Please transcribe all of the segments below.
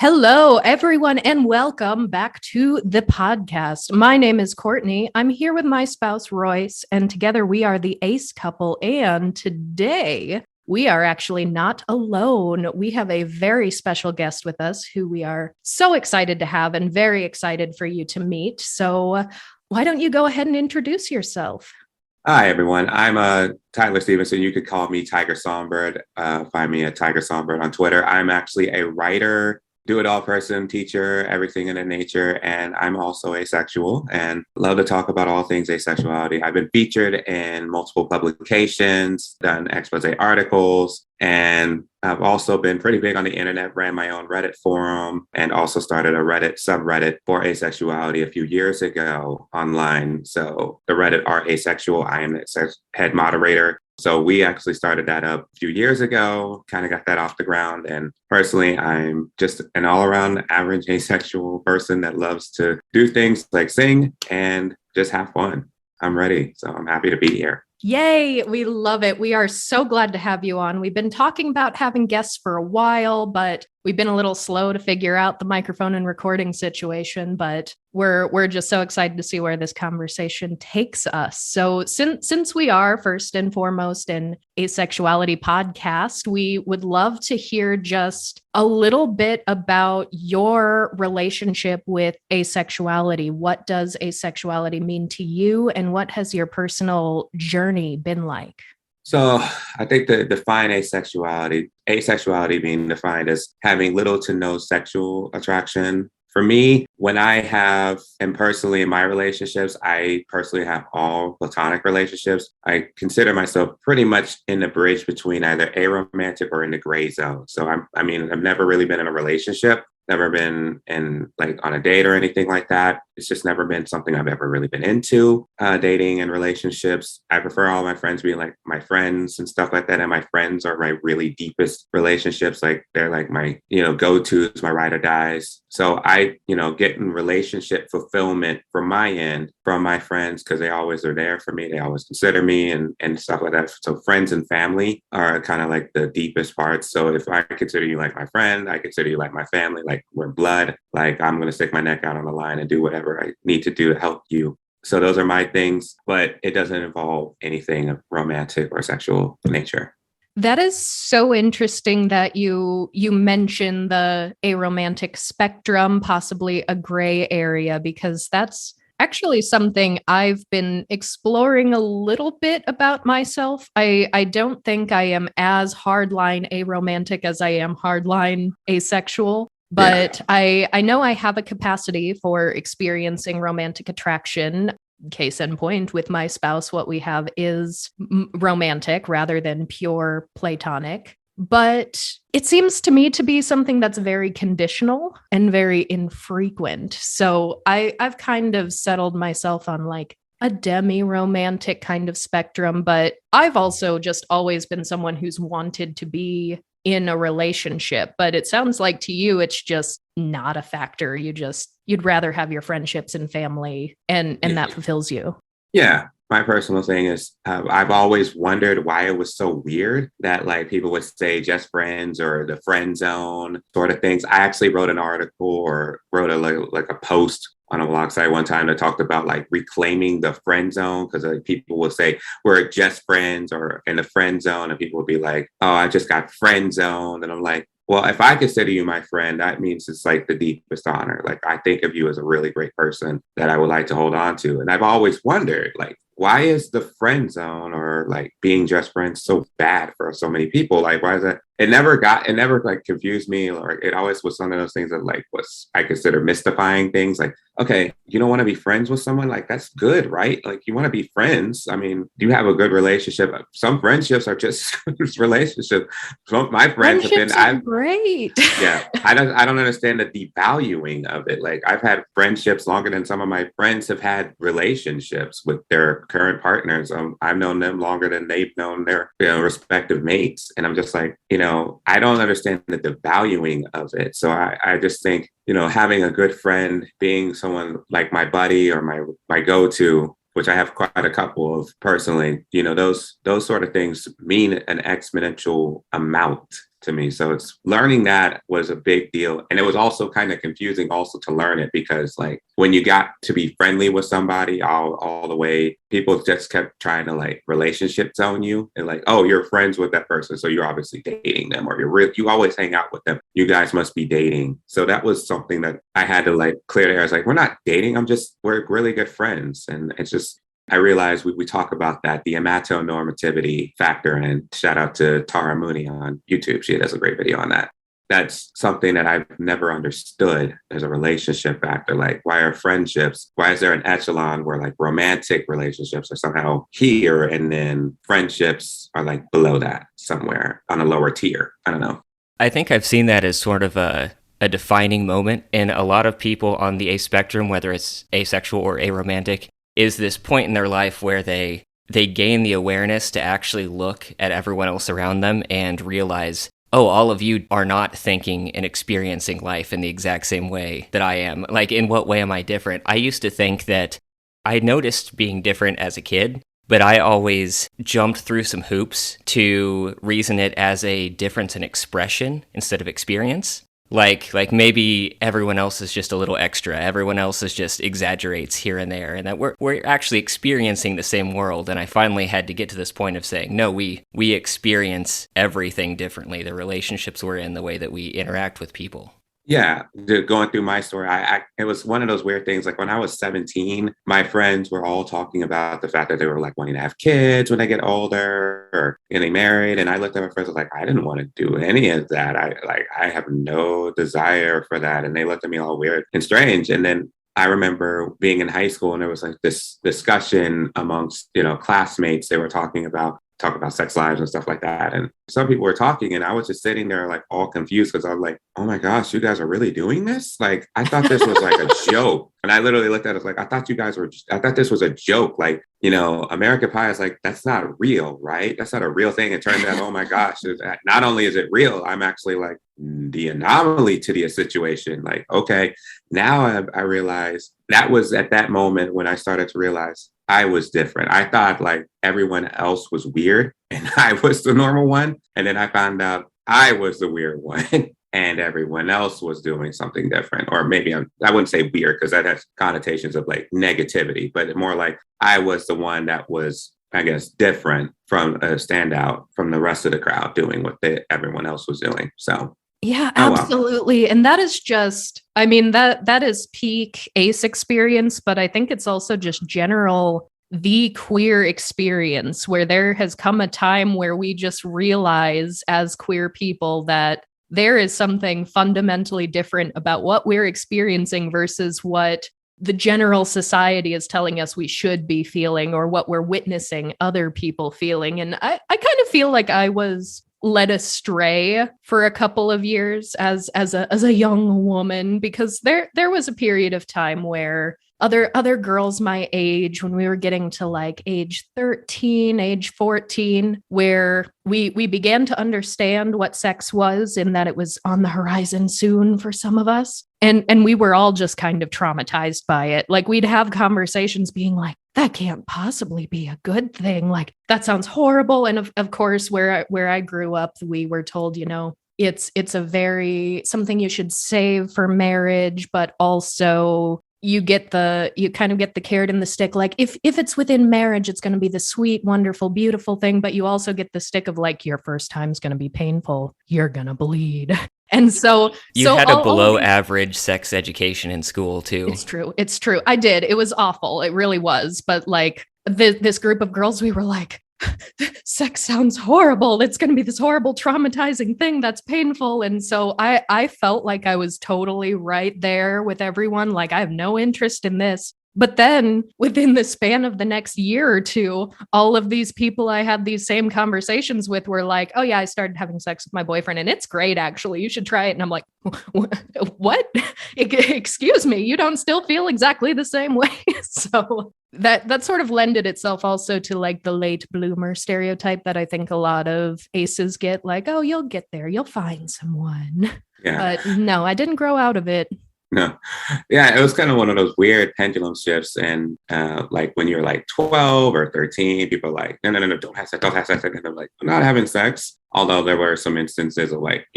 Hello, everyone, and welcome back to the podcast. My name is Courtney. I'm here with my spouse, Royce, and together we are the Ace couple. And today we are actually not alone. We have a very special guest with us who we are so excited to have and very excited for you to meet. So, why don't you go ahead and introduce yourself? Hi, everyone. I'm Tyler Stevenson. You could call me Tyger Songbird. Find me at Tyger Songbird on Twitter. I'm actually a writer, do-it-all person, teacher, everything in that nature. And I'm also asexual and love to talk about all things asexuality. I've been featured in multiple publications, done expose articles, and I've also been pretty big on the internet, ran my own Reddit forum, and also started a Reddit subreddit for asexuality a few years ago online. So the Reddit are asexual. I am the head moderator. So we actually started that up a few years ago, kind of got that off the ground. And personally, I'm just an all-around average asexual person that loves to do things like sing and just have fun. I'm ready. So I'm happy to be here. Yay, we love it. We are so glad to have you on. We've been talking about having guests for a while, but we've been a little slow to figure out the microphone and recording situation, but we're just so excited to see where this conversation takes us. So since we are first and foremost an asexuality podcast, we would love to hear just a little bit about your relationship with asexuality. What does asexuality mean to you, and what has your personal journey been like? So I think to define asexuality being defined as having little to no sexual attraction. For me, when I have, and personally in my relationships, I personally have all platonic relationships. I consider myself pretty much in the bridge between either aromantic or in the gray zone. So I've never really been in a relationship, never been in on a date or anything like that. It's just never been something I've ever really been into, dating and relationships. I prefer all my friends being like my friends and stuff like that. And my friends are my really deepest relationships. Like they're like my, go-tos, my ride or dies. So I, get in relationship fulfillment from my end, from my friends, because they always are there for me. They always consider me and stuff like that. So friends and family are kind of like the deepest parts. So if I consider you like my friend, I consider you like my family, like we're blood, like I'm going to stick my neck out on the line and do whatever I need to do to help you. So those are my things, but it doesn't involve anything of romantic or sexual nature. That is so interesting that you mention the aromantic spectrum, possibly a gray area, because that's actually something I've been exploring a little bit about myself. I don't think I am as hardline aromantic as I am hardline asexual. But yeah. I know I have a capacity for experiencing romantic attraction. Case in point, with my spouse, what we have is romantic rather than pure platonic. But it seems to me to be something that's very conditional and very infrequent. So I've kind of settled myself on like a demi-romantic kind of spectrum. But I've also just always been someone who's wanted to be in a relationship, but it sounds like to you, it's just not a factor. You'd rather have your friendships and family and that fulfills you. Yeah. My personal thing is I've always wondered why it was so weird that like people would say just friends or the friend zone sort of things. I actually wrote an article or wrote a post on a blog site one time that talked about like reclaiming the friend zone, because people will say we're just friends or in the friend zone, and people will be like, oh, I just got friend zoned. And I'm like, well, if I consider you my friend, that means it's like the deepest honor. Like I think of you as a really great person that I would like to hold on to. And I've always wondered, like, why is the friend zone or like being just friends so bad for so many people? Like, why is that? It never like confused me, or it always was one of those things that like was I consider mystifying things. Like, okay, you don't want to be friends with someone, like that's good, right? Like you want to be friends. I mean, you have a good relationship. Some friendships are just relationships. Some my friends friendships have been great. Yeah, I don't understand the devaluing of it. Like I've had friendships longer than some of my friends have had relationships with their current partners. I've known them longer than they've known their respective mates, and I'm just like, I don't understand the devaluing of it. So I just think, having a good friend, being someone like my buddy or my go-to, which I have quite a couple of personally, those sort of things mean an exponential amount to me. So it's learning that was a big deal. And it was also kind of confusing also to learn it because like when you got to be friendly with somebody all the way, people just kept trying to like relationship zone you and like, oh, you're friends with that person. So you're obviously dating them or you always hang out with them. You guys must be dating. So that was something that I had to like clear the air. I was like, we're not dating. We're really good friends. And it's just, I realized we talk about that, the amatonormativity factor, and shout out to Tara Mooney on YouTube. She does a great video on that. That's something that I've never understood as a relationship factor. Like, why is there an echelon where like romantic relationships are somehow here and then friendships are like below that somewhere on a lower tier? I don't know. I think I've seen that as sort of a defining moment in a lot of people on the ace spectrum, whether it's asexual or aromantic, is this point in their life where they gain the awareness to actually look at everyone else around them and realize, oh, all of you are not thinking and experiencing life in the exact same way that I am. Like, in what way am I different? I used to think that I noticed being different as a kid, but I always jumped through some hoops to reason it as a difference in expression instead of experience. Like maybe everyone else is just a little extra. Everyone else is just exaggerates here and there, and that we're actually experiencing the same world. And I finally had to get to this point of saying, no, we experience everything differently. The relationships we're in, the way that we interact with people. Yeah, going through my story, it was one of those weird things. Like when I was 17, my friends were all talking about the fact that they were like wanting to have kids when they get older or getting married. And I looked at my friends, I was like, I didn't want to do any of that. I have no desire for that. And they looked at me all weird and strange. And then I remember being in high school and there was like this discussion amongst, classmates. They were talking about sex lives and stuff like that. And some people were talking and I was just sitting there like all confused because I was like, oh my gosh, you guys are really doing this? Like, I thought this was like a joke. And I literally looked at it like, I thought this was a joke. Like, American Pie is like, that's not real, right? That's not a real thing. It turned out, oh my gosh, not only is it real, I'm actually like the anomaly to the situation. Like, okay, now I realize that was at that moment when I started to realize I was different. I thought like everyone else was weird and I was the normal one. And then I found out I was the weird one and everyone else was doing something different. Or maybe I wouldn't say weird because that has connotations of like negativity, but more like I was the one that was, I guess, different from a standout from the rest of the crowd doing what everyone else was doing. So yeah, absolutely. And that is just, that is peak ace experience, but I think it's also just general, the queer experience where there has come a time where we just realize as queer people that there is something fundamentally different about what we're experiencing versus what the general society is telling us we should be feeling or what we're witnessing other people feeling. And I kind of feel like I was led astray for a couple of years as a young woman, because there was a period of time where other girls my age, when we were getting to like age 13, age 14, where we began to understand what sex was and that it was on the horizon soon for some of us. And we were all just kind of traumatized by it. Like we'd have conversations being like, that can't possibly be a good thing. Like that sounds horrible. And of course, where I grew up, we were told, it's something you should save for marriage, but also you kind of get the carrot and the stick. Like if it's within marriage, it's going to be the sweet, wonderful, beautiful thing. But you also get the stick of like, your first time's going to be painful. You're going to bleed. And so you had a below average sex education in school too. It's true. I did. It was awful. It really was. But like this group of girls, we were like, sex sounds horrible. It's going to be this horrible, traumatizing thing that's painful. And so I felt like I was totally right there with everyone. Like I have no interest in this. But then within the span of the next year or two, all of these people I had these same conversations with were like, oh yeah, I started having sex with my boyfriend and it's great, actually. You should try it. And I'm like, what? Excuse me, you don't still feel exactly the same way. So that sort of lended itself also to like the late bloomer stereotype that I think a lot of aces get, like, oh, you'll get there, you'll find someone. Yeah. But no, I didn't grow out of it. No. Yeah, it was kind of one of those weird pendulum shifts. And like when you're like 12 or 13, people are like, no, don't have sex. And I'm like, I'm not having sex. Although there were some instances of like,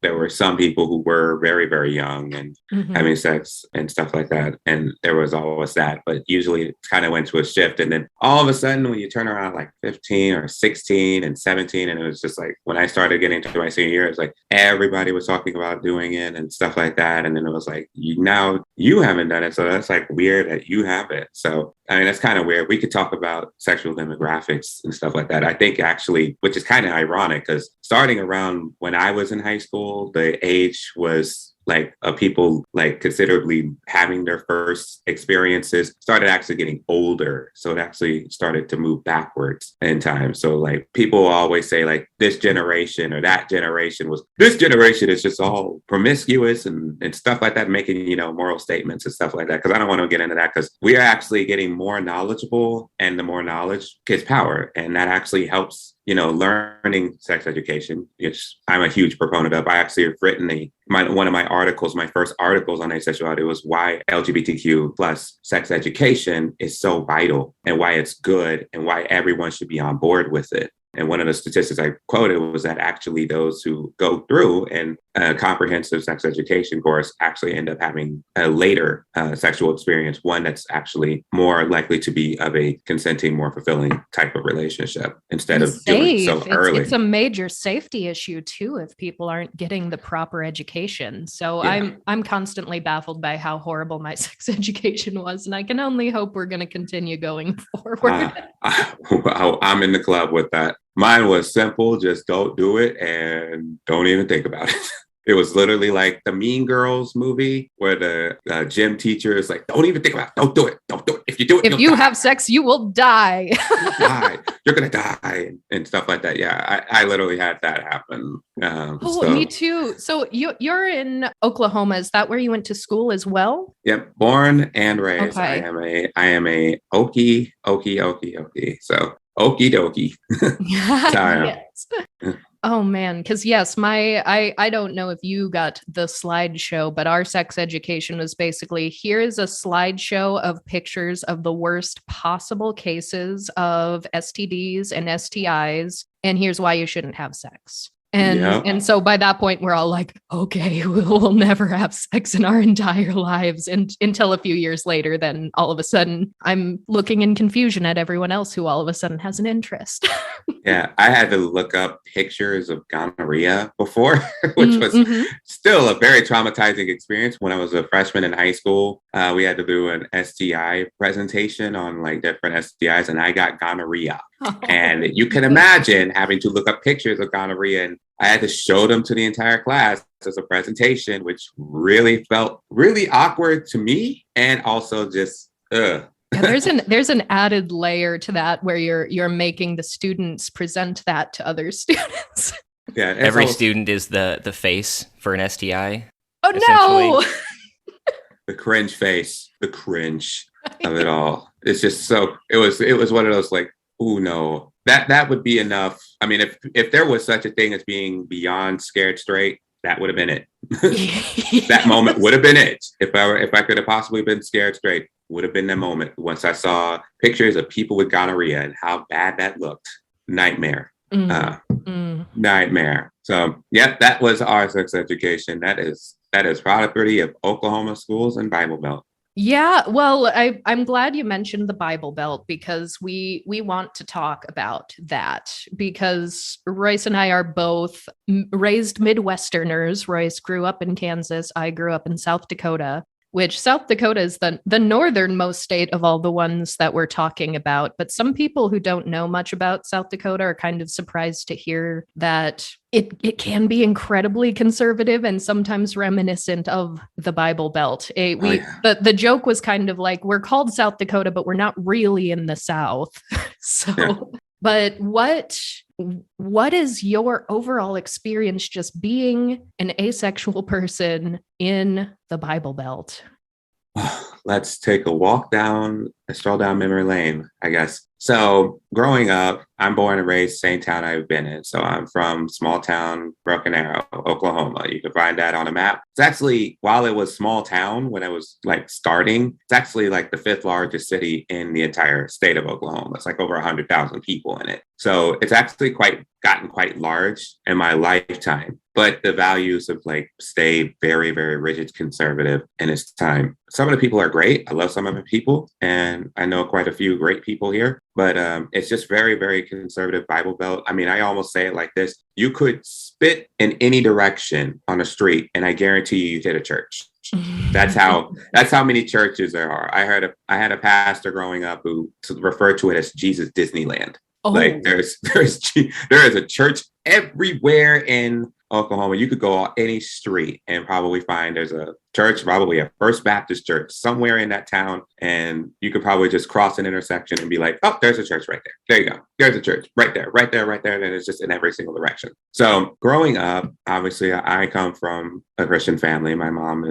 there were some people who were very, very young and having sex and stuff like that. And there was always that, but usually it kind of went to a shift. And then all of a sudden, when you turn around like 15 or 16 and 17, and it was just like, when I started getting to my senior year, it's like everybody was talking about doing it and stuff like that. And then it was like, now you haven't done it. So that's like weird that you have it. So, I mean, that's kind of weird. We could talk about sexual demographics and stuff like that. I think actually, which is kind of ironic because starting around when I was in high school, the age was like people like considerably having their first experiences started actually getting older. So it actually started to move backwards in time. So like people always say like this generation or that generation this generation is just all promiscuous and stuff like that, making, moral statements and stuff like that. Cause I don't want to get into that because we are actually getting more knowledgeable, and the more knowledge gives power. And that actually helps, learning sex education, which I'm a huge proponent of. I actually have written one of my articles, my first articles on asexuality was why LGBTQ plus sex education is so vital and why it's good and why everyone should be on board with it. And one of the statistics I quoted was that actually those who go through a comprehensive sex education course actually end up having a later sexual experience, one that's actually more likely to be of a consenting, more fulfilling type of relationship instead of doing it so early. It's a major safety issue too if people aren't getting the proper education. So yeah. I'm constantly baffled by how horrible my sex education was, and I can only hope we're going to continue going forward. I'm in the club with that. Mine was simple, just don't do it and don't even think about it. It was literally like the Mean Girls movie where the gym teacher is like, don't even think about it. Don't do it. Don't do it. If you do it, if you have sex, you will die. You're going to die and stuff like that. Yeah, I literally had that happen. Me too. So you're in Oklahoma. Is that where you went to school as well? Yep. Born and raised. Okay. I am a Okie. So okie dokie. Yes. Oh man, because yes, I don't know if you got the slideshow, but our sex education was basically, here is a slideshow of pictures of the worst possible cases of STDs and STIs, and here's why you shouldn't have sex. And so by that point, we're all like, okay, we'll never have sex in our entire lives. And until a few years later, then all of a sudden I'm looking in confusion at everyone else who all of a sudden has an interest. Yeah, I had to look up pictures of gonorrhea before, which was still a very traumatizing experience. When I was a freshman in high school, we had to do an STI presentation on like different STIs, and I got gonorrhea. And you can imagine having to look up pictures of gonorrhea, and I had to show them to the entire class as a presentation, which really felt really awkward to me, and also just Yeah, there's an added layer to that where you're making the students present that to other students. Yeah, every student is the face for an STI. Oh no! The cringe face, the cringe of it all. It's just so. It was one of those like, oh no, that would be enough. I mean, if there was such a thing as being beyond scared straight, that would have been it. That moment would have been it. If I could have possibly been scared straight, would have been the moment once I saw pictures of people with gonorrhea and how bad that looked. Nightmare. Nightmare. So yeah, that was our sex education. That is property of Oklahoma schools and Bible Belt. Yeah, well, I'm glad you mentioned the Bible Belt because we want to talk about that because Royce and I are both raised Midwesterners. Royce grew up in Kansas. I grew up in South Dakota, which South Dakota is the northernmost state of all the ones that we're talking about. But some people who don't know much about South Dakota are kind of surprised to hear that it can be incredibly conservative and sometimes reminiscent of the Bible Belt. The joke was kind of like, we're called South Dakota, but we're not really in the South. But what is your overall experience just being an asexual person in the Bible Belt? Let's take a stroll down memory lane, I guess. So growing up, I'm born and raised same town I've been in. So I'm from small town, Broken Arrow, Oklahoma. You can find that on a map. It's actually, while it was small town when I was like starting, it's actually like the 5th largest city in the entire state of Oklahoma. It's like over 100,000 people in it. So it's actually gotten quite large in my lifetime. But the values have like stayed very, very rigid conservative in its time. Some of the people are great. I love some of the people, and I know quite a few great people here, but it's just very, very conservative Bible Belt. I mean, I almost say it like this. You could spit in any direction on a street, and I guarantee you'd hit a church. That's how many churches there are. I had a pastor growing up who referred to it as Jesus Disneyland. Oh. Like there is a church everywhere in Oklahoma. You could go on any street and probably find there's a church, probably a First Baptist church somewhere in that town. And you could probably just cross an intersection and be like, oh, there's a church right there. There you go. There's a church right there, right there, right there. And it's just in every single direction. So growing up, obviously, I come from a Christian family. My mom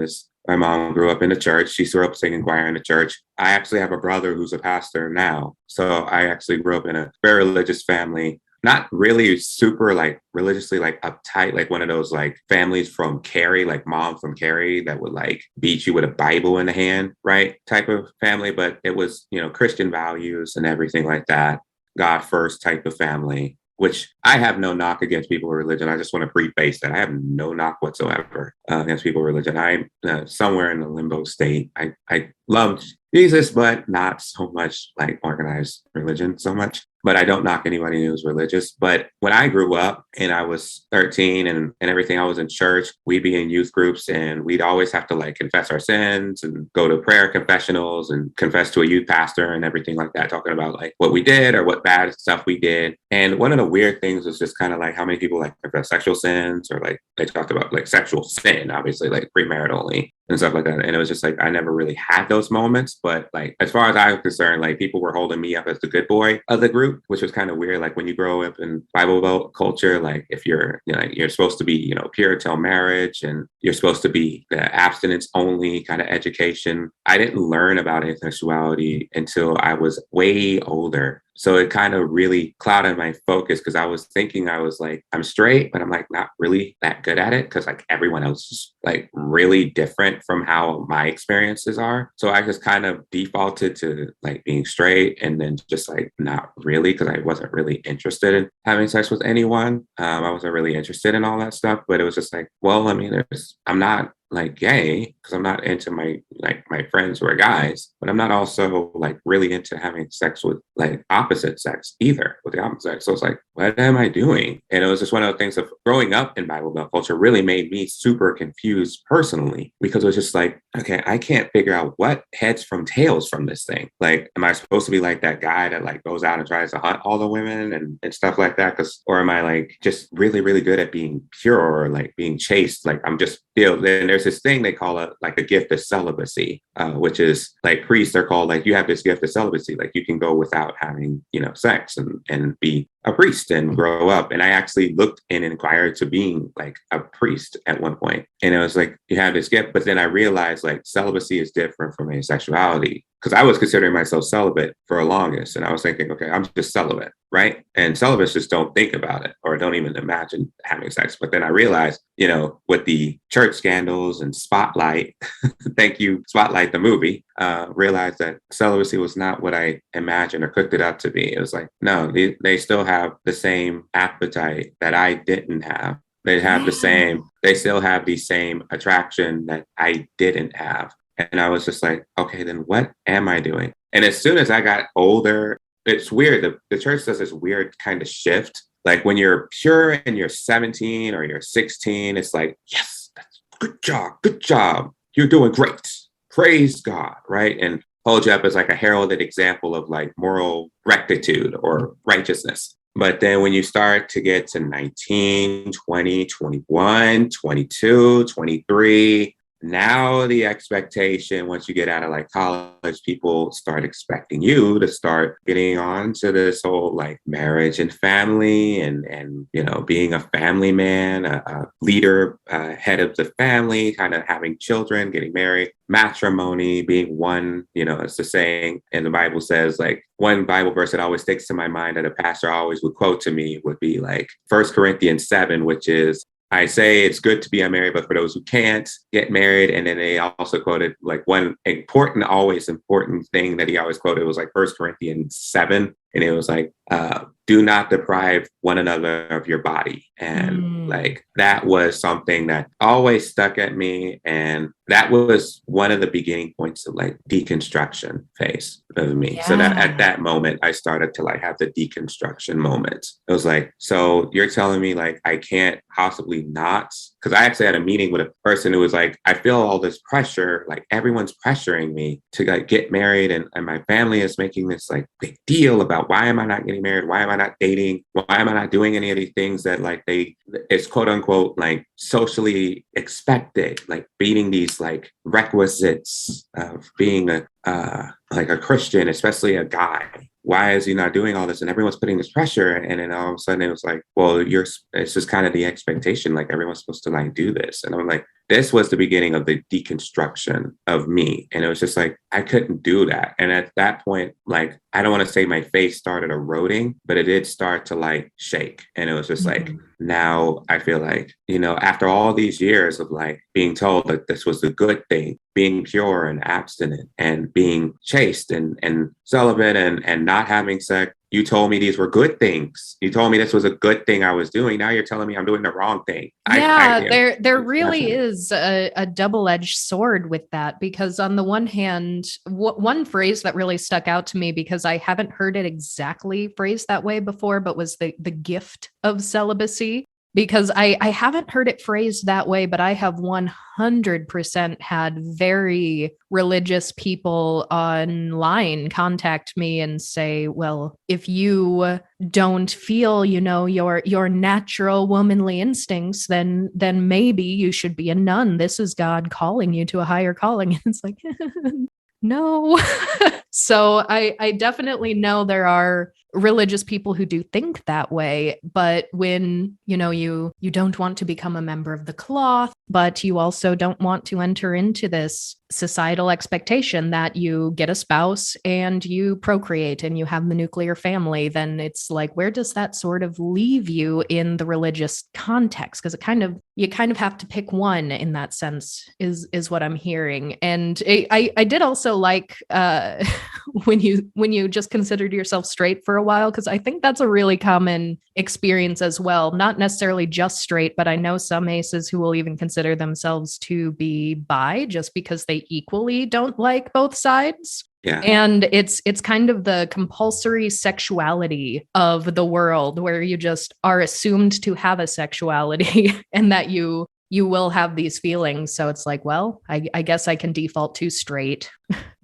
grew up in the church. She grew up singing choir in the church. I actually have a brother who's a pastor now. So I actually grew up in a very religious family. Not really super like religiously like uptight, like one of those like families from Cary, like mom from Cary that would like beat you with a Bible in the hand, right? Type of family. But it was, Christian values and everything like that. God first type of family, which I have no knock against people of religion. I just want to preface that. I have no knock whatsoever against people of religion. I'm somewhere in the limbo state. I love Jesus, but not so much like organized religion so much. But I don't knock anybody who's religious. But when I grew up and I was 13 and everything, I was in church, we'd be in youth groups and we'd always have to like confess our sins and go to prayer confessionals and confess to a youth pastor and everything like that, talking about like what we did or what bad stuff we did. And one of the weird things was just kind of like how many people like confess sexual sins or like they talked about like sexual sin, obviously like premaritally and stuff like that. And it was just like, I never really had those moments. But like, as far as I was concerned, like people were holding me up as the good boy of the group, which was kind of weird. Like when you grow up in Bible Belt culture, like if you're supposed to be, pure till marriage and you're supposed to be the abstinence-only kind of education. I didn't learn about asexuality until I was way older. So it kind of really clouded my focus because I was thinking I was like, I'm straight, but I'm like not really that good at it because like everyone else is like really different from how my experiences are. So I just kind of defaulted to like being straight and then just like not really because I wasn't really interested in having sex with anyone. I wasn't really interested in all that stuff, but it was just like, well, I mean, I'm not like gay because I'm not into my friends who are guys, but I'm not also like really into having sex with like opposite sex either with the opposite sex. So it's like, what am I doing? And it was just one of the things of growing up in Bible Belt culture really made me super confused personally because it was just like, okay, I can't figure out what heads from tails from this thing. Like, am I supposed to be like that guy that like goes out and tries to hunt all the women and stuff like that? Or am I like just really, really good at being pure or like being chaste? Like I'm just filled. And there's this thing they call it like a gift of celibacy, which is like priests are called like you have this gift of celibacy, like you can go without having, sex and be a priest and grow up. And I actually looked and inquired to being like a priest at one point. And it was like, you have this gift, but then I realized like celibacy is different from asexuality because I was considering myself celibate for the longest. And I was thinking, okay, I'm just celibate, right? And celibates just don't think about it or don't even imagine having sex. But then I realized, with the church scandals and Spotlight, thank you, Spotlight, the movie, realized that celibacy was not what I imagined or cooked it up to be. It was like, no, they still have the same appetite that I didn't have. They still have the same attraction that I didn't have. And I was just like, okay, then what am I doing? And as soon as I got older, it's weird. The church does this weird kind of shift. Like when you're pure and you're 17 or you're 16, it's like, yes, that's good job. You're doing great. Praise God, right? And hold you up as like a heralded example of like moral rectitude or righteousness. But then when you start to get to 19, 20, 21, 22, 23, now the expectation, once you get out of like college, people start expecting you to start getting on to this whole like marriage and family and being a family man, a leader, head of the family, kind of having children, getting married, matrimony, being one, it's the saying. And the Bible says like one Bible verse that always sticks to my mind that a pastor always would quote to me would be like 1 Corinthians 7, which is, I say it's good to be unmarried, but for those who can't get married. And then they also quoted like one always important thing that he always quoted was like 1 Corinthians 7. And it was like, do not deprive one another of your body. And like, that was something that always stuck at me. And that was one of the beginning points of like deconstruction phase of me. So that at that moment, I started to like have the deconstruction moments. It was like, so you're telling me like, I can't possibly not, because I actually had a meeting with a person who was like, I feel all this pressure, like everyone's pressuring me to like get married, and my family is making this like big deal about why am I not getting married? Why am I not dating? Why am I not doing any of these things that like it's quote unquote like socially expected, like beating these like requisites of being like a Christian, especially a guy. Why is he not doing all this? And everyone's putting this pressure. And then all of a sudden it was like, well, it's just kind of the expectation. Like everyone's supposed to like do this. And I'm like, this was the beginning of the deconstruction of me. And it was just like, I couldn't do that. And at that point, like, I don't want to say my face started eroding, but it did start to like shake. And it was just like, now I feel like, you know, after all these years of like being told that this was a good thing, being pure and abstinent and being chaste and celibate and not having sex, you told me these were good things. You told me this was a good thing I was doing. Now you're telling me I'm doing the wrong thing. Yeah, there really is a double-edged sword with that, because on the one hand, one phrase that really stuck out to me, because I haven't heard it exactly phrased that way before, but was the gift of celibacy. Because I haven't heard it phrased that way, but I have 100% had very religious people online contact me and say, well, if you don't feel, you know, your natural womanly instincts, then maybe you should be a nun. This is God calling you to a higher calling. And it's like, no. So I definitely know there are religious people who do think that way, but when, you know, you don't want to become a member of the cloth, but you also don't want to enter into this societal expectation that you get a spouse and you procreate and you have the nuclear family, then it's like, where does that sort of leave you in the religious context? Because you kind of have to pick one in that sense, is what I'm hearing. And I did also like when you just considered yourself straight for a while, because I think that's a really common experience as well. Not necessarily just straight, but I know some aces who will even consider themselves to be bi just because they equally don't like both sides. Yeah. And it's kind of the compulsory sexuality of the world, where you just are assumed to have a sexuality and that you will have these feelings. So it's like, well, I guess I can default to straight,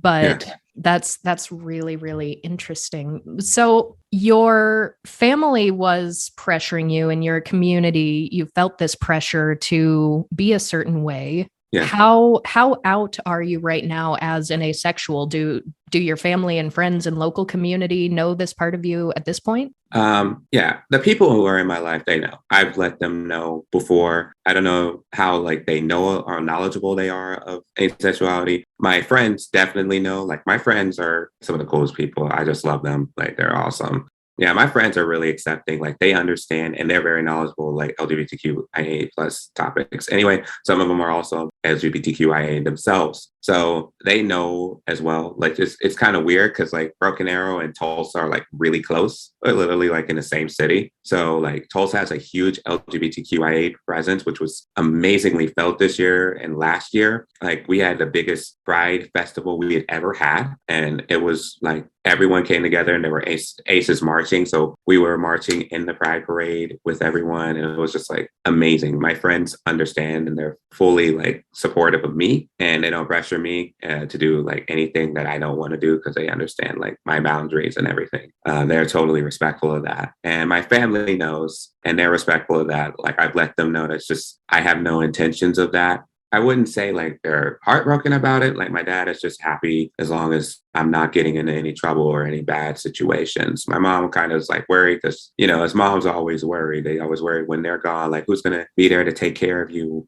but yeah. That's really, really interesting. So your family was pressuring you, in your community, you felt this pressure to be a certain way. Yeah. How out are you right now as an asexual? Do your family and friends and local community know this part of you at this point? Yeah, the people who are in my life, they know. I've let them know before. I don't know how like they know or knowledgeable they are of asexuality. My friends definitely know. Like my friends are some of the coolest people. I just love them. Like they're awesome. Yeah, my friends are really accepting. Like they understand and they're very knowledgeable, like LGBTQIA plus topics. Anyway, some of them are also LGBTQIA themselves. So they know as well. Like it's kind of weird because like Broken Arrow and Tulsa are like really close, but literally like in the same city. So like Tulsa has a huge LGBTQIA presence, which was amazingly felt this year and last year. Like we had the biggest Pride festival we had ever had. And it was like everyone came together and there were aces marching. So we were marching in the Pride parade with everyone. And it was just like amazing. My friends understand and they're fully like supportive of me, and they don't pressure me to do like anything that I don't want to do because they understand like my boundaries and everything. They're totally respectful of that. And my family knows and they're respectful of that. Like I've let them know that's just, I have no intentions of that. I wouldn't say like they're heartbroken about it. Like my dad is just happy as long as I'm not getting into any trouble or any bad situations. My mom kind of is like worried because, you know, as moms always worry. They always worry when they're gone, like who's going to be there to take care of you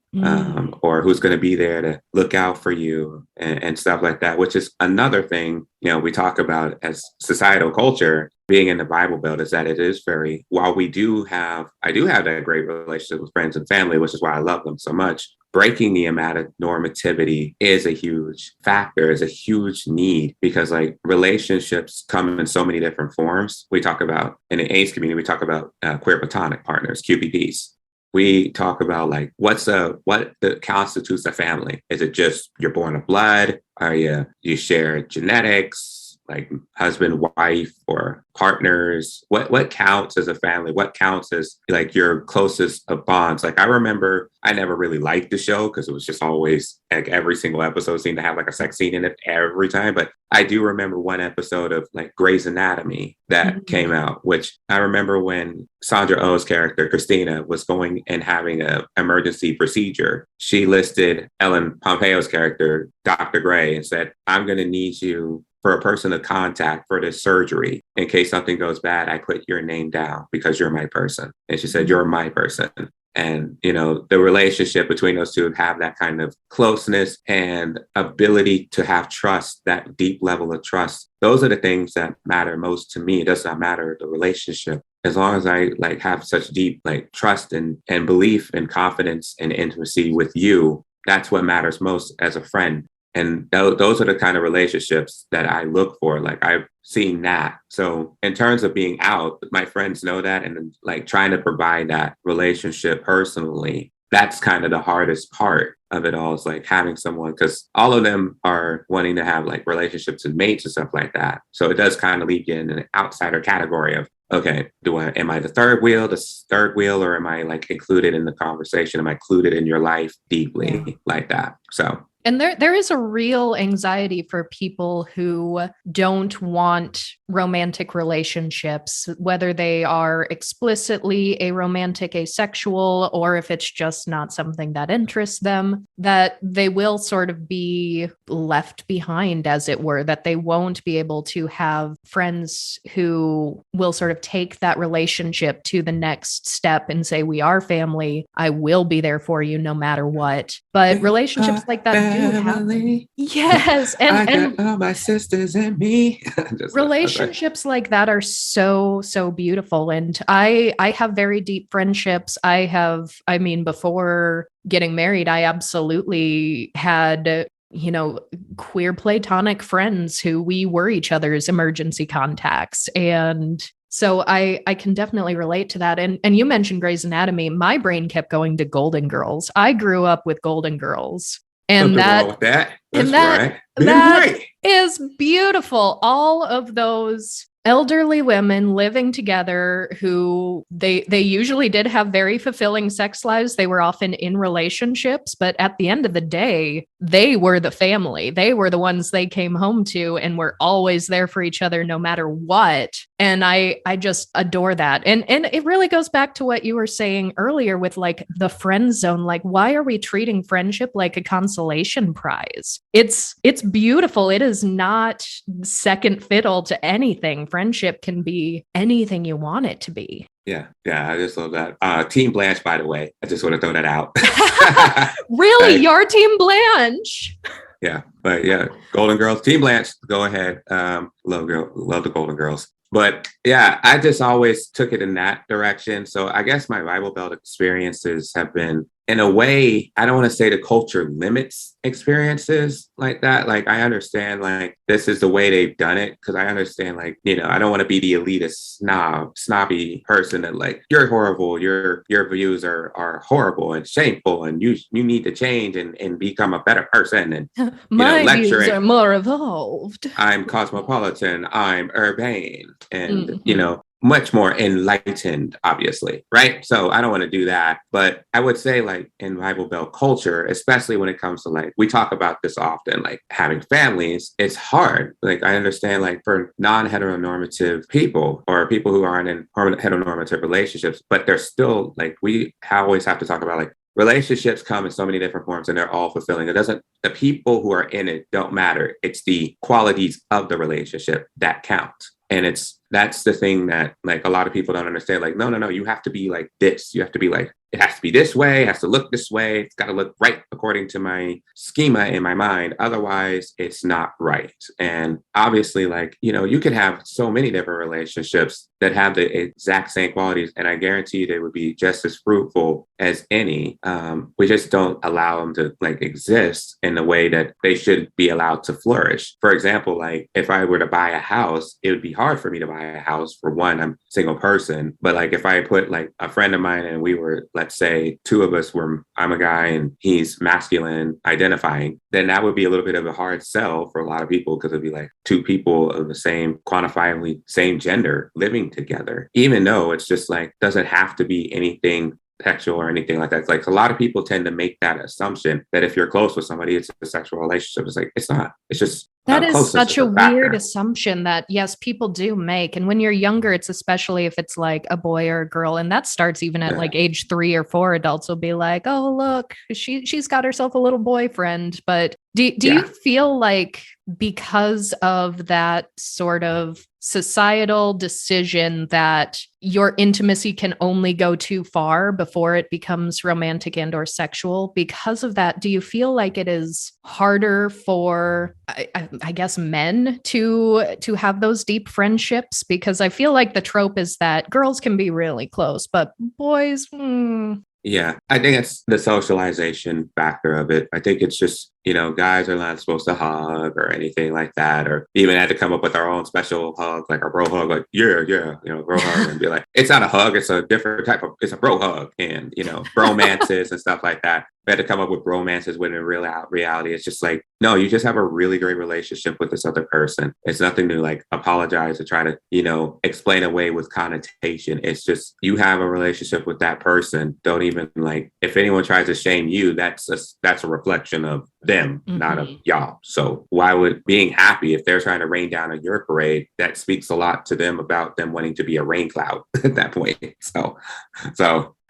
or who's going to be there to look out for you and stuff like that, which is another thing we talk about as societal culture being in the Bible Belt is that it is very, while I do have that great relationship with friends and family, which is why I love them so much. Breaking the amount of normativity is a huge factor, is a huge need, because like relationships come in so many different forms. We talk about in the ace community, we talk about queer platonic partners, QPPs. We talk about like what constitutes a family. Is it just you're born of blood? Are you share genetics? Like husband, wife, or partners, what counts as a family? What counts as like your closest of bonds? Like I remember I never really liked the show because it was just always like every single episode seemed to have like a sex scene in it every time. But I do remember one episode of like Grey's Anatomy that came out, which I remember when Sandra Oh's character, Christina, was going and having an emergency procedure. She listed Ellen Pompeo's character, Dr. Gray, and said, I'm going to need you for a person to contact for this surgery. In case something goes bad, I put your name down because you're my person. And she said, you're my person. And, the relationship between those two have that kind of closeness and ability to have trust, that deep level of trust. Those are the things that matter most to me. It does not matter the relationship. As long as I like have such deep like trust and belief and confidence and intimacy with you, that's what matters most as a friend. And those are the kind of relationships that I look for. Like I've seen that. So in terms of being out, my friends know that, and like trying to provide that relationship personally, that's kind of the hardest part of it all, is like having someone, because all of them are wanting to have like relationships and mates and stuff like that. So it does kind of leave you in an outsider category of, okay, am I the third wheel, or am I like included in the conversation? Am I included in your life deeply like that? So. And there is a real anxiety for people who don't want romantic relationships, whether they are explicitly aromantic, asexual, or if it's just not something that interests them, that they will sort of be left behind, as it were, that they won't be able to have friends who will sort of take that relationship to the next step and say, we are family. I will be there for you no matter what. But relationships like that do happen. Yes. I got all my sisters and me. Relationships like that are so, so beautiful. And I have very deep friendships. Before getting married, I absolutely had queer platonic friends who we were each other's emergency contacts. And so I can definitely relate to that. And you mentioned Grey's Anatomy. My brain kept going to Golden Girls. I grew up with Golden Girls. And that is beautiful. All of those elderly women living together who they usually did have very fulfilling sex lives. They were often in relationships, but at the end of the day, they were the family. They were the ones they came home to and were always there for each other no matter what. And I just adore that. And it really goes back to what you were saying earlier with like the friend zone. Like, why are we treating friendship like a consolation prize? It's beautiful. It is not second fiddle to anything. Friendship can be anything you want it to be. Yeah, I just love that. Team Blanche, by the way. I just want to throw that out. Really? You're Team Blanche? Yeah, but yeah, Golden Girls, Team Blanche, go ahead. Love the Golden Girls. But yeah, I just always took it in that direction. So I guess my Bible Belt experiences have been, in a way, I don't want to say the culture limits experiences like that. Like I understand like this is the way they've done it, because I understand like, I don't want to be the elitist snobby person that like, you're horrible, your views are horrible and shameful, and you need to change and become a better person. And my views are more evolved. I'm cosmopolitan, I'm urbane, and much more enlightened, obviously, right? So I don't want to do that. But I would say like in Bible Belt culture, especially when it comes to like, we talk about this often, like having families, it's hard. Like I understand like for non-heteronormative people or people who aren't in heteronormative relationships, but they're still like, we always have to talk about like relationships come in so many different forms and they're all fulfilling. The people who are in it don't matter. It's the qualities of the relationship that count. And that's the thing that like a lot of people don't understand. Like, no, you have to be like this. You have to be like it has to be this way, it has to look this way, it's got to look right according to my schema in my mind. Otherwise, it's not right. And obviously, like, you could have so many different relationships that have the exact same qualities, and I guarantee they would be just as fruitful as any. We just don't allow them to like exist in the way that they should be allowed to flourish. For example, like if I were to buy a house, it would be hard for me to buy a house. For one, I'm a single person, but like if I put like a friend of mine and we were, let's say two of us were, I'm a guy and he's masculine identifying, then that would be a little bit of a hard sell for a lot of people, because it'd be like two people of the same quantifiably same gender living together, even though it's just like doesn't have to be anything sexual or anything like that. It's like a lot of people tend to make that assumption that if you're close with somebody, it's a sexual relationship. It's like, it's not. It's just that is such a weird assumption that, yes, people do make. And when you're younger, it's especially if it's like a boy or a girl. And that starts even at like age 3 or 4. Adults will be like, oh, look, she's got herself a little boyfriend. But do you feel like because of that sort of societal decision that your intimacy can only go too far before it becomes romantic and or sexual, because of that, do you feel like it is harder for, I guess, men to have those deep friendships? Because I feel like the trope is that girls can be really close, but boys, Yeah, I think it's the socialization factor of it. I think it's just, guys are not supposed to hug or anything like that, or even had to come up with our own special hug, like our bro hug, like, bro hug, and be like, it's not a hug, it's a different type of, it's a bro hug, and, bromances and stuff like that. We had to come up with romances when in reality, it's just like, no, you just have a really great relationship with this other person. It's nothing to like apologize or try to, explain away with connotation. It's just, you have a relationship with that person. Don't even like, if anyone tries to shame you, that's a reflection of them, not of y'all. So why would being happy, if they're trying to rain down on your parade, that speaks a lot to them about them wanting to be a rain cloud at that point. So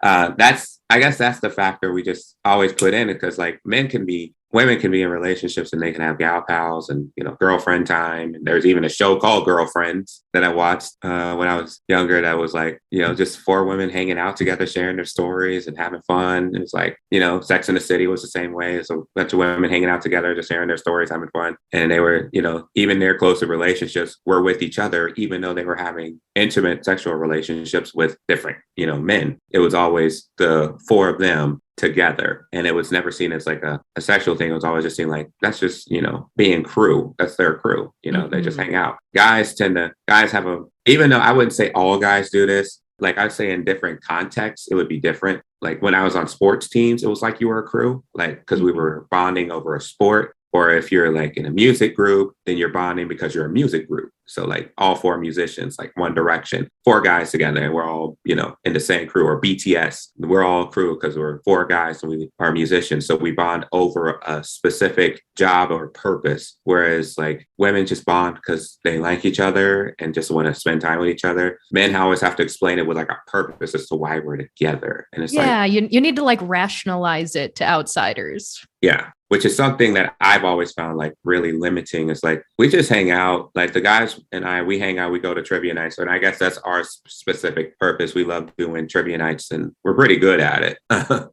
I guess that's the factor we just always put in, because like women can be in relationships and they can have gal pals and, girlfriend time. And there's even a show called Girlfriends that I watched when I was younger that was like, just 4 women hanging out together, sharing their stories and having fun. It was like, Sex in the City was the same way. So a bunch of women hanging out together, just sharing their stories, having fun. And they were, even their closer relationships were with each other, even though they were having intimate sexual relationships with different, men. It was always the 4 of them together, and it was never seen as like a sexual thing. It was always just seen like, that's just being crew. That's their crew. They just hang out. Guys have even though I wouldn't say all guys do this, like I'd say in different contexts it would be different. Like when I was on sports teams, it was like you were a crew, like because we were bonding over a sport. Or if you're like in a music group, then you're bonding because you're a music group. So like all 4 musicians, like One Direction, 4 guys together, and we're all, in the same crew. Or BTS, we're all crew because we're 4 guys and we are musicians. So we bond over a specific job or purpose. Whereas like women just bond because they like each other and just want to spend time with each other. Men always have to explain it with like a purpose as to why we're together. And it's you need to like rationalize it to outsiders. Yeah. Which is something that I've always found like really limiting. It's like, we just hang out, like the guys and we hang out, we go to trivia nights. And I guess that's our specific purpose. We love doing trivia nights and we're pretty good at it. Not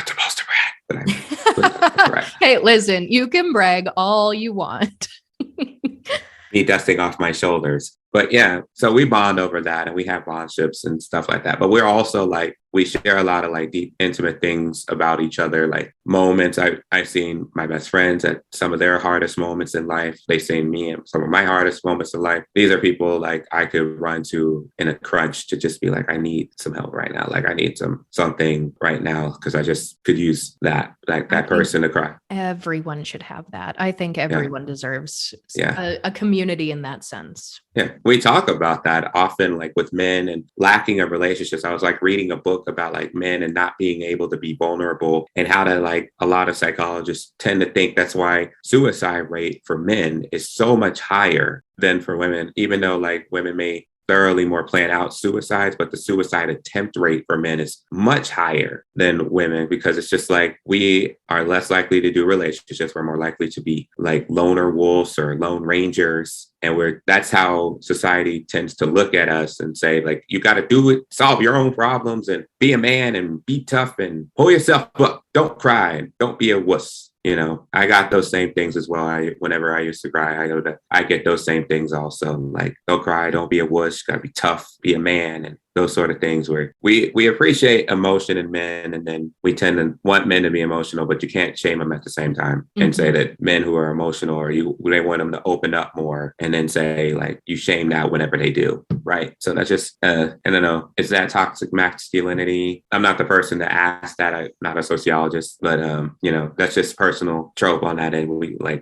supposed to brag, but Hey, listen, you can brag all you want. Me dusting off my shoulders. But yeah, so we bond over that and we have bondships and stuff like that. But we're also like, we share a lot of like deep, intimate things about each other, like moments. I've seen my best friends at some of their hardest moments in life. They've seen me at some of my hardest moments in life. These are people like I could run to in a crunch to just be like, I need some help right now. Like I need something right now because I just could use that, like that person to cry. Everyone should have that. I think everyone deserves a community in that sense. Yeah, we talk about that often, like with men and lacking of relationships. I was like reading a book about like men and not being able to be vulnerable, and how to like a lot of psychologists tend to think that's why suicide rate for men is so much higher than for women, even though like women may thoroughly more planned out suicides, but the suicide attempt rate for men is much higher than women because it's just like we are less likely to do relationships. We're more likely to be like loner wolves or lone rangers. And that's how society tends to look at us and say, like, you got to do it, solve your own problems and be a man and be tough and pull yourself up. Don't cry and don't be a wuss. You know, I got those same things as well. Whenever I used to cry, I get those same things also. Like, don't cry, don't be a wuss, gotta be tough, be a man, and those sort of things where we appreciate emotion in men, and then we tend to want men to be emotional, but you can't shame them at the same time and say that men who are emotional or they want them to open up more, and then say like you shame that whenever they do, right? So that's just I don't know. Is that toxic masculinity? I'm not the person to ask that. I'm not a sociologist, but you know, that's just personal trope on that end.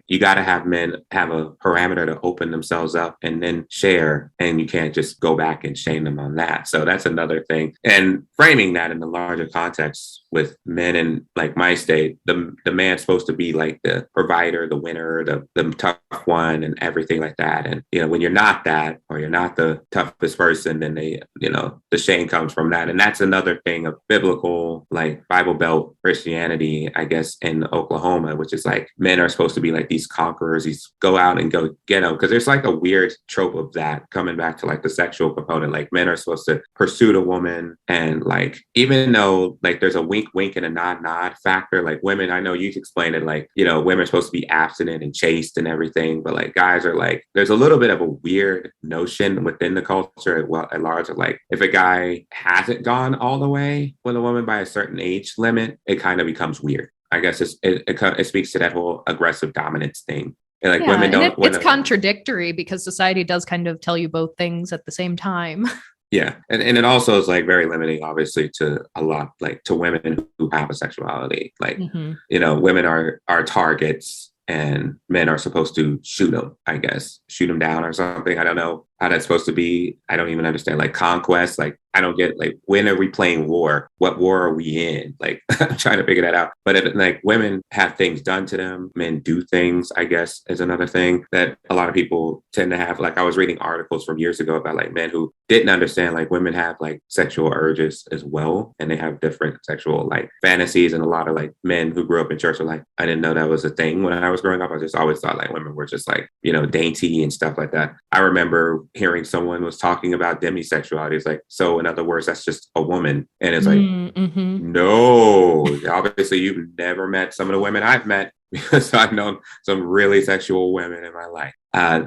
You got to have men have a parameter to open themselves up and then share, and you can't just go back and shame them on that. So that's another thing. And framing that in the larger context with men in like my state, the man's supposed to be like the provider, the winner, the tough one and everything like that. And, you know, when you're not that, or you're not the toughest person, then the shame comes from that. And that's another thing of biblical, like Bible Belt Christianity, I guess, in Oklahoma, which is like men are supposed to be like these conquerors, these go out and go get them. Cause there's like a weird trope of that coming back to like the sexual component, like men are supposed to pursue a woman. And like, even though like there's a wink and a nod factor, like women, I know you explained it, like, you know, women are supposed to be abstinent and chaste and everything, but like guys are like, there's a little bit of a weird notion within the culture at large of like, if a guy hasn't gone all the way with a woman by a certain age limit, it kind of becomes weird. I guess it speaks to that whole aggressive dominance thing. And like women don't. It's contradictory because society does kind of tell you both things at the same time. Yeah. And it also is like very limiting, obviously, to a lot, like to women who have a sexuality. Like, you know, women are targets and men are supposed to shoot them, I guess, shoot them down or something. I don't know how that's supposed to be. I don't even understand like conquest. Like, I don't get like, when are we playing war? What war are we in? Like, I'm trying to figure that out. But if like women have things done to them, men do things, I guess, is another thing that a lot of people tend to have. Like, I was reading articles from years ago about like men who didn't understand like women have like sexual urges as well. And they have different sexual like fantasies. And a lot of like men who grew up in church are like, I didn't know that was a thing when I was growing up. I just always thought like women were just like, you know, dainty and stuff like that. I remember hearing someone was talking about demisexuality. It's like, so in other words, that's just a woman. And it's like, no, obviously you've never met some of the women I've met, because I've known some really sexual women in my life.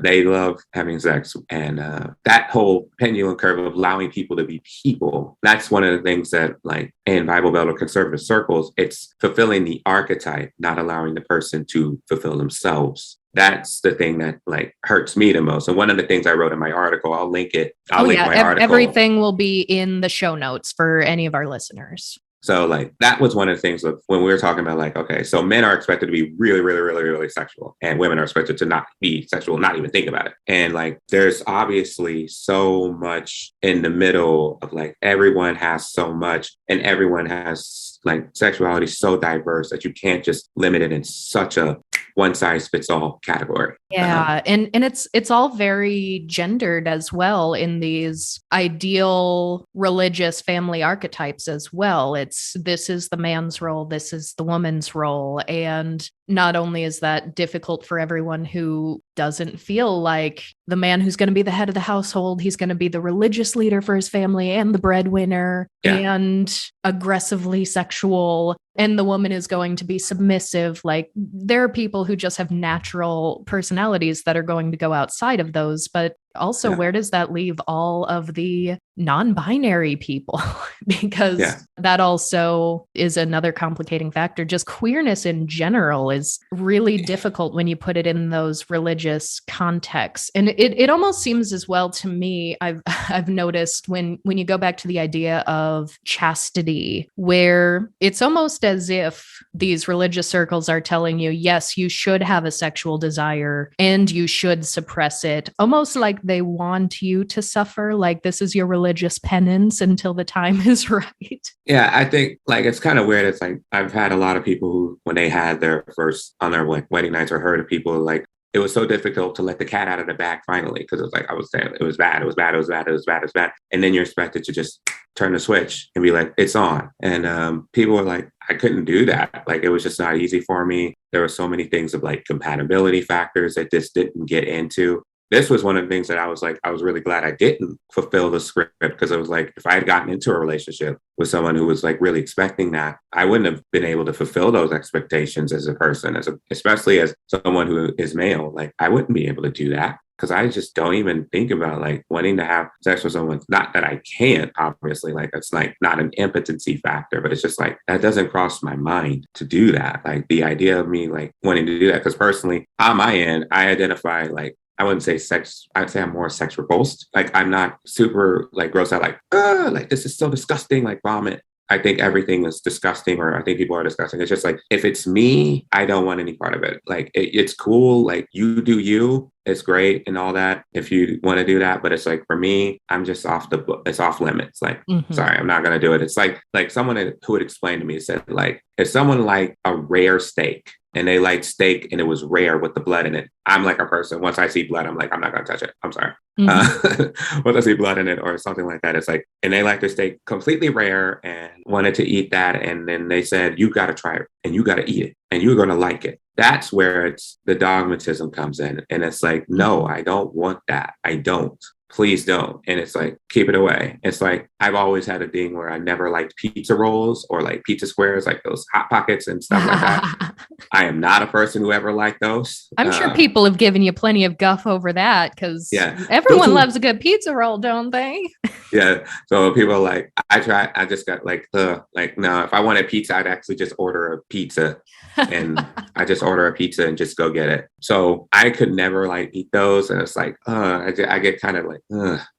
They love having sex. And that whole pendulum curve of allowing people to be people, that's one of the things that like in Bible Belt or conservative circles, it's fulfilling the archetype, not allowing the person to fulfill themselves. That's the thing that like hurts me the most. And one of the things I wrote in my article, I'll link it. I'll link my article. Everything will be in the show notes for any of our listeners. So like that was one of the things of when we were talking about like, okay, so men are expected to be really, really, really, really sexual, and women are expected to not be sexual, not even think about it. And like, there's obviously so much in the middle of like, everyone has so much, and everyone has like sexuality so diverse that you can't just limit it in such a one size fits all category. Yeah. And it's all very gendered as well in these ideal religious family archetypes as well. This is the man's role, this is the woman's role. And not only is that difficult for everyone who doesn't feel like the man who's going to be the head of the household, he's going to be the religious leader for his family and the breadwinner and aggressively sexual, and the woman is going to be submissive. Like, there are people who just have natural personalities that are going to go outside of those. But also, where does that leave all of the non-binary people? Because that also is another complicating factor. Just queerness in general is really difficult when you put it in those religious contexts. And it almost seems as well to me, I've noticed when you go back to the idea of chastity, where it's almost as if these religious circles are telling you, yes, you should have a sexual desire and you should suppress it, almost like they want you to suffer, like this is your religious penance until the time is right. Yeah, I think like it's kind of weird. It's like I've had a lot of people who, when they had their first on their wedding nights, or heard of people like it was so difficult to let the cat out of the bag finally, because it was like I was saying, it was bad, it was bad, it was bad, it was bad, it was bad. And then you're expected to just turn the switch and be like, it's on. And people were like, I couldn't do that. Like, it was just not easy for me. There were so many things of like compatibility factors that just didn't get into. This was one of the things that I was really glad I didn't fulfill the script, because it was like, if I had gotten into a relationship with someone who was like really expecting that, I wouldn't have been able to fulfill those expectations as a person, especially as someone who is male. Like, I wouldn't be able to do that, because I just don't even think about like wanting to have sex with someone. Not that I can't, obviously, like it's like not an impotency factor, but it's just like, that doesn't cross my mind to do that. Like the idea of me like wanting to do that, because personally on my end, I identify like, I wouldn't say sex. I'd say I'm more sex repulsed. Like, I'm not super like gross out, like this is so disgusting, like vomit. I think everything is disgusting, or I think people are disgusting. It's just like, if it's me, I don't want any part of it. Like, it's cool. Like, you do you. It's great and all that if you want to do that. But it's like, for me, I'm just it's off limits. Like, sorry, I'm not going to do it. It's like someone who would explain to me said, like, if someone liked a rare steak, and they liked steak and it was rare with the blood in it, I'm like a person, once I see blood, I'm like, I'm not going to touch it. I'm sorry. Once I see blood in it or something like that, it's like, and they like the steak completely rare and wanted to eat that. And then they said, you got to try it and you got to eat it and you're going to like it. That's where the dogmatism comes in. And it's like, no, I don't want that. I don't. Please don't. And it's like, keep it away. It's like, I've always had a thing where I never liked pizza rolls or like pizza squares, like those Hot Pockets and stuff like that. I am not a person who ever liked those. I'm sure people have given you plenty of guff over that, because everyone loves a good pizza roll, don't they? Yeah. So people are like, I just got like, no, if I wanted pizza, I'd actually just order a pizza and I just order a pizza and just go get it. So I could never like eat those. And it's like, I get kind of like,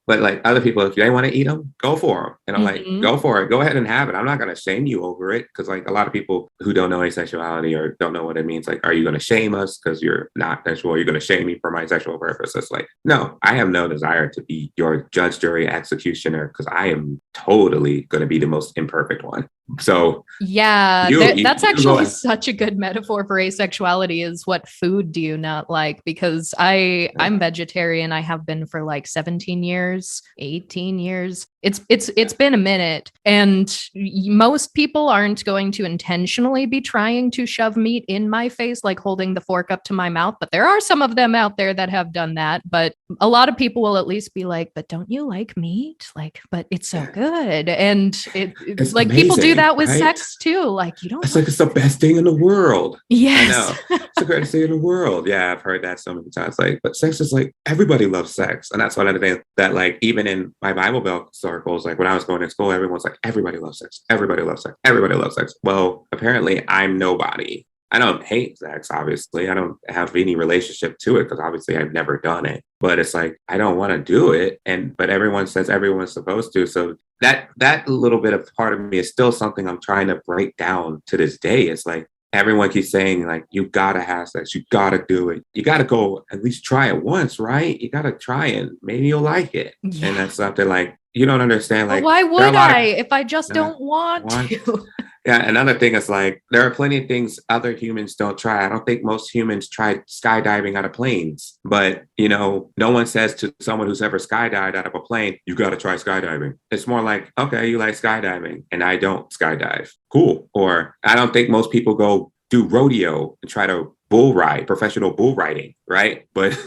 but like other people, if they want to eat them, go for them. And I'm like, go for it. Go ahead and have it. I'm not going to shame you over it. Because like a lot of people who don't know asexuality or don't know what it means, like, are you going to shame us because you're not sexual? You're going to shame me for my sexual purpose. It's like, no, I have no desire to be your judge, jury, executioner, because I am totally going to be the most imperfect one. So yeah, that's actually such a good metaphor for asexuality, is what food do you not like? Because I'm vegetarian. I have been for like 17 years, 18 years. It's been a minute, and most people aren't going to intentionally be trying to shove meat in my face, like holding the fork up to my mouth. But there are some of them out there that have done that. But a lot of people will at least be like, but don't you like meat? Like, but it's so good. And it's like amazing, people do that with sex too. Like, you don't. It's like, it's the best thing in the world. Yes. I know. It's the greatest thing in the world. Yeah, I've heard that so many times. Like, but sex is like, everybody loves sex. And that's one of the things that like, even in my Bible Belt circles, like when I was going to school, everyone's like, everybody loves sex. Everybody loves sex. Everybody loves sex. Well, apparently I'm nobody. I don't hate sex, obviously. I don't have any relationship to it because obviously I've never done it. But it's like, I don't want to do it. But everyone says everyone's supposed to. So that little bit of part of me is still something I'm trying to break down to this day. It's like, everyone keeps saying like, you gotta have sex, you gotta do it, you gotta go at least try it once, right? You gotta try it, maybe you'll like it. And that's something like, you don't understand. Like, well, why would I if I just don't want to? Yeah. Another thing is like, there are plenty of things other humans don't try. I don't think most humans try skydiving out of planes, but no one says to someone who's ever skydived out of a plane, you got to try skydiving. It's more like, okay, you like skydiving and I don't skydive. Cool. Or I don't think most people go do rodeo and try to bull ride, professional bull riding, right? But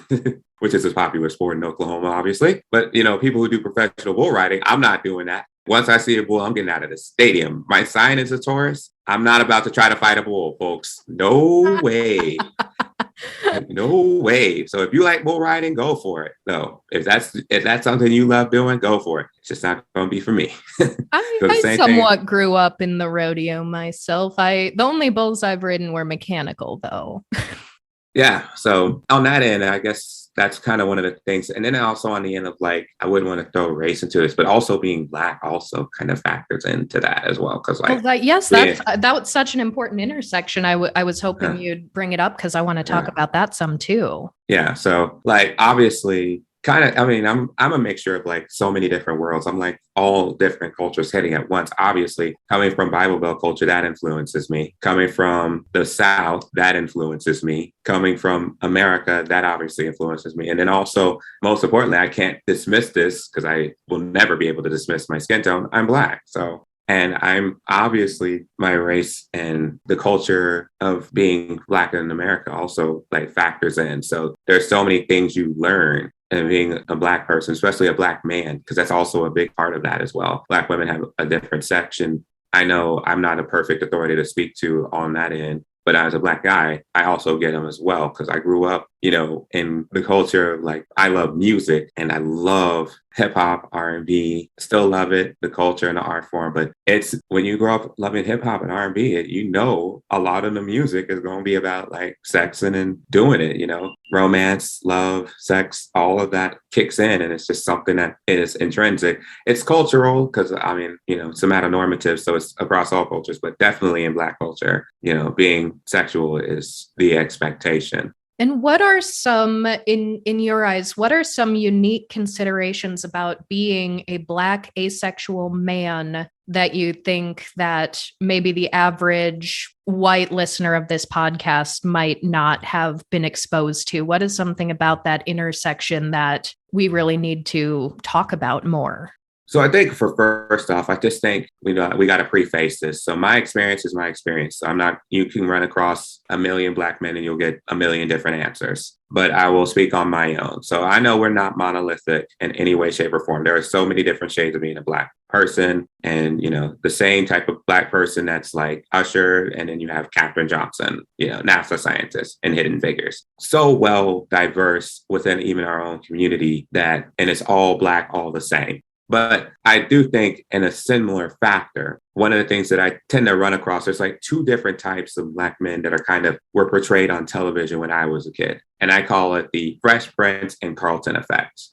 which is a popular sport in Oklahoma, obviously. But, people who do professional bull riding, I'm not doing that. Once I see a bull, I'm getting out of the stadium. My sign is a Taurus. I'm not about to try to fight a bull, folks. No way. No way. So if you like bull riding, go for it. No, if that's something you love doing, go for it. It's just not going to be for me. I somewhat grew up in the rodeo myself. The only bulls I've ridden were mechanical, though. Yeah. So on that end, I guess that's kind of one of the things. And then also on the end of like, I wouldn't want to throw race into this, but also being Black also kind of factors into that as well. Cause like, that was such an important intersection. I was hoping you'd bring it up because I want to talk about that some too. Yeah. So like, obviously kind of, I mean, I'm a mixture of like so many different worlds. I'm like all different cultures hitting at once. Obviously, coming from Bible Belt culture, that influences me. Coming from the South, that influences me. Coming from America, that obviously influences me. And then also, most importantly, I can't dismiss this because I will never be able to dismiss my skin tone. I'm Black. So, and I'm obviously my race and the culture of being Black in America also like factors in. So there's so many things you learn and being a Black person, especially a Black man, because that's also a big part of that as well. Black women have a different section. I know I'm not a perfect authority to speak to on that end, but as a Black guy, I also get them as well because I grew up, in the culture of like, I love music and I love hip hop, R&B, still love it, the culture and the art form. But it's when you grow up loving hip hop and R&B, a lot of the music is going to be about like sex and doing it, romance, love, sex, all of that kicks in. And it's just something that is intrinsic. It's cultural because it's normative. So it's across all cultures, but definitely in Black culture, being sexual is the expectation. And what are some, in your eyes, what are some unique considerations about being a Black asexual man that you think that maybe the average white listener of this podcast might not have been exposed to? What is something about that intersection that we really need to talk about more? So I think first off, I just think we got to preface this. So my experience is my experience. So you can run across a million Black men and you'll get a million different answers, but I will speak on my own. So I know we're not monolithic in any way, shape or form. There are so many different shades of being a Black person and, the same type of Black person that's like Usher. And then you have Katherine Johnson, NASA scientist and Hidden Figures. So well diverse within even our own community and it's all Black, all the same. But I do think in a similar factor, one of the things that I tend to run across, there's like two different types of Black men that were portrayed on television when I was a kid. And I call it the Fresh Prince and Carlton effect.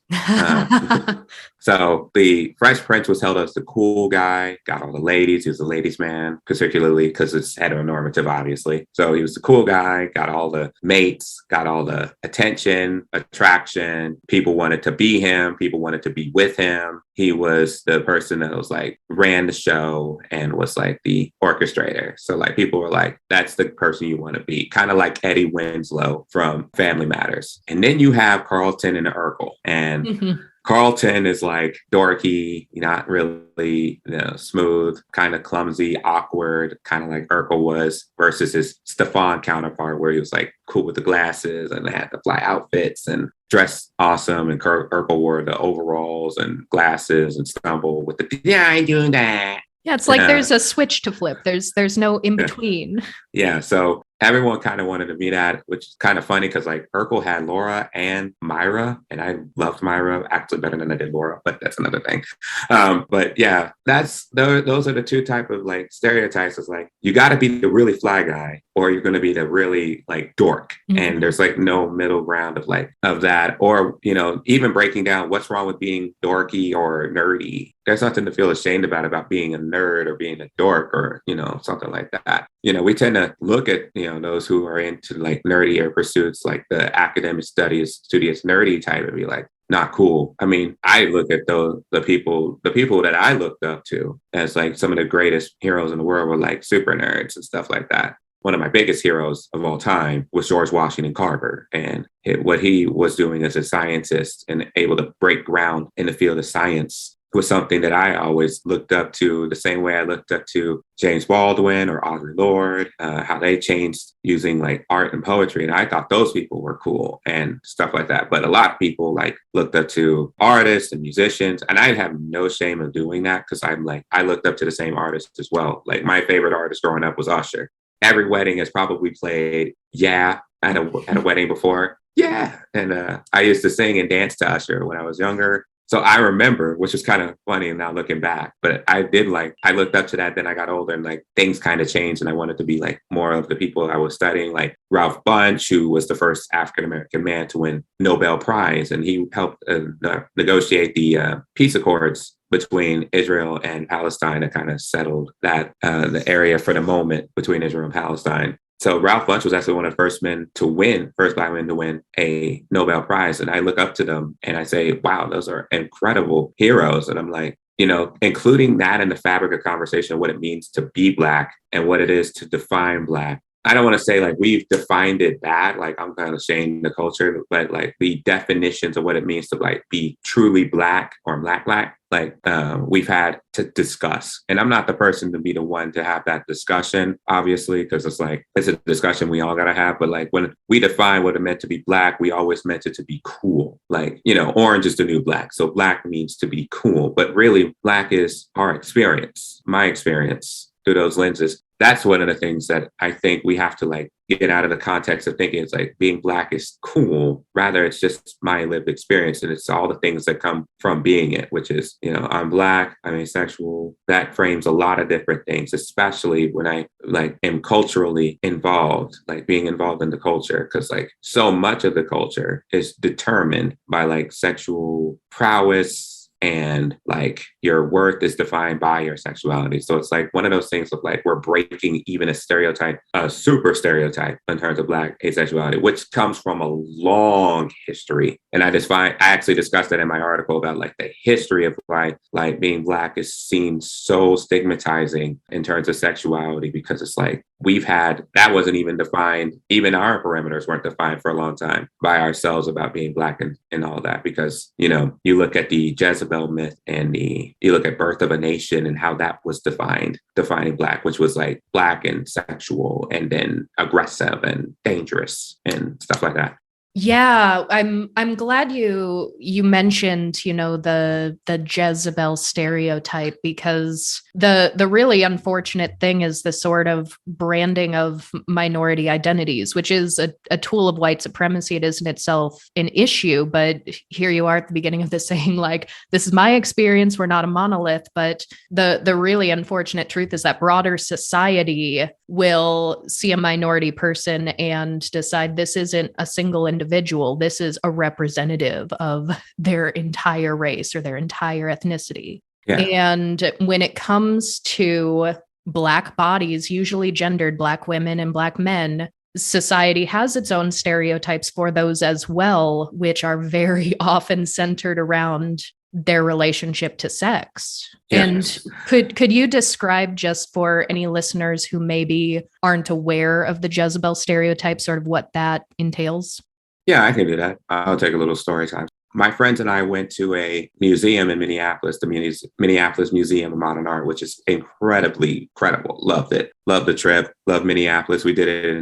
So the Fresh Prince was held as the cool guy, got all the ladies. He was the ladies' man, particularly because it's heteronormative, obviously. So he was the cool guy, got all the mates, got all the attention, attraction. People wanted to be him. People wanted to be with him. He was the person that was like ran the show and was like the orchestrator. So like people were like, that's the person you want to be. Kind of like Eddie Winslow from Family Matters. And then you have Carlton and Urkel. And Carlton is like dorky, not really smooth, kind of clumsy, awkward, kind of like Urkel was, versus his Stefan counterpart, where he was like cool with the glasses and had the fly outfits and dressed awesome. And Urkel wore the overalls and glasses and stumble with I ain't doing that. Yeah, it's like there's a switch to flip. There's no in between. Yeah, so everyone kind of wanted to be that, which is kind of funny because like Urkel had Laura and Myra, and I loved Myra actually better than I did Laura, but that's another thing. But yeah, those are the two type of like stereotypes. It's like you got to be the really fly guy, or you're going to be the really like dork, and there's like no middle ground of that, or even breaking down what's wrong with being dorky or nerdy. There's nothing to feel ashamed about being a nerd or being a dork or something like that. We tend to look at those who are into like nerdier pursuits, like the academic studious nerdy type, and be like, not cool. I mean, I look at the people that I looked up to as like some of the greatest heroes in the world were like super nerds and stuff like that. One of my biggest heroes of all time was George Washington Carver, and what he was doing as a scientist and able to break ground in the field of science was something that I always looked up to, the same way I looked up to James Baldwin or Audre Lorde, how they changed using like art and poetry. And I thought those people were cool and stuff like that. But a lot of people like looked up to artists and musicians, and I have no shame of doing that because I looked up to the same artists as well. Like my favorite artist growing up was Usher. Every wedding has probably played at a wedding before. Yeah. And I used to sing and dance to Usher when I was younger. So I remember, which is kind of funny now looking back, but I looked up to that. Then I got older and like things kind of changed and I wanted to be like more of the people I was studying, like Ralph Bunche, who was the first African-American man to win Nobel Prize. And he helped negotiate the peace accords between Israel and Palestine that kind of settled that the area for the moment between Israel and Palestine. So Ralph Bunche was actually one of the first black men to win a Nobel Prize. And I look up to them and I say, wow, those are incredible heroes. And I'm like, including that in the fabric of conversation, what it means to be Black and what it is to define Black. I don't want to say like we've defined it bad, like I'm kind of shaming the culture, but like the definitions of what it means to like be truly Black or Black, like we've had to discuss. And I'm not the person to be the one to have that discussion, obviously, because it's a discussion we all got to have. But like when we define what it meant to be Black, we always meant it to be cool. Like, orange is the new Black. So Black means to be cool. But really, Black is our experience, my experience through those lenses. That's one of the things that I think we have to like get out of the context of thinking it's like being Black is cool. Rather, it's just my lived experience. And it's all the things that come from being it, which is, I'm Black, I'm asexual. That frames a lot of different things, especially when I like am culturally involved, like being involved in the culture. Cause like so much of the culture is determined by like sexual prowess, and like your worth is defined by your sexuality. So it's like one of those things of like we're breaking even a super stereotype in terms of Black asexuality, which comes from a long history. And I actually discussed that in my article about like the history of why like being Black is seen so stigmatizing in terms of sexuality, because it's like that wasn't even defined. Even our parameters weren't defined for a long time by ourselves about being Black and all that, because, you look at the Jezebel myth and you look at Birth of a Nation and how that was defining Black, which was like Black and sexual and then aggressive and dangerous and stuff like that. Yeah, I'm glad you mentioned, the Jezebel stereotype, because the really unfortunate thing is the sort of branding of minority identities, which is a tool of white supremacy. It is in itself an issue, but here you are at the beginning of this saying like, this is my experience, we're not a monolith. But the really unfortunate truth is that broader society will see a minority person and decide this isn't a single individual. This is a representative of their entire race or their entire ethnicity. Yeah. And when it comes to Black bodies, usually gendered Black women and Black men, society has its own stereotypes for those as well, which are very often centered around their relationship to sex. Yes. And could you describe, just for any listeners who maybe aren't aware of the Jezebel stereotype, sort of what that entails? Yeah, I can do that. I'll take a little story time. My friends and I went to a museum in Minneapolis, the Minneapolis Museum of Modern Art, which is incredibly incredible. Loved it. Loved the trip. Loved Minneapolis. We did it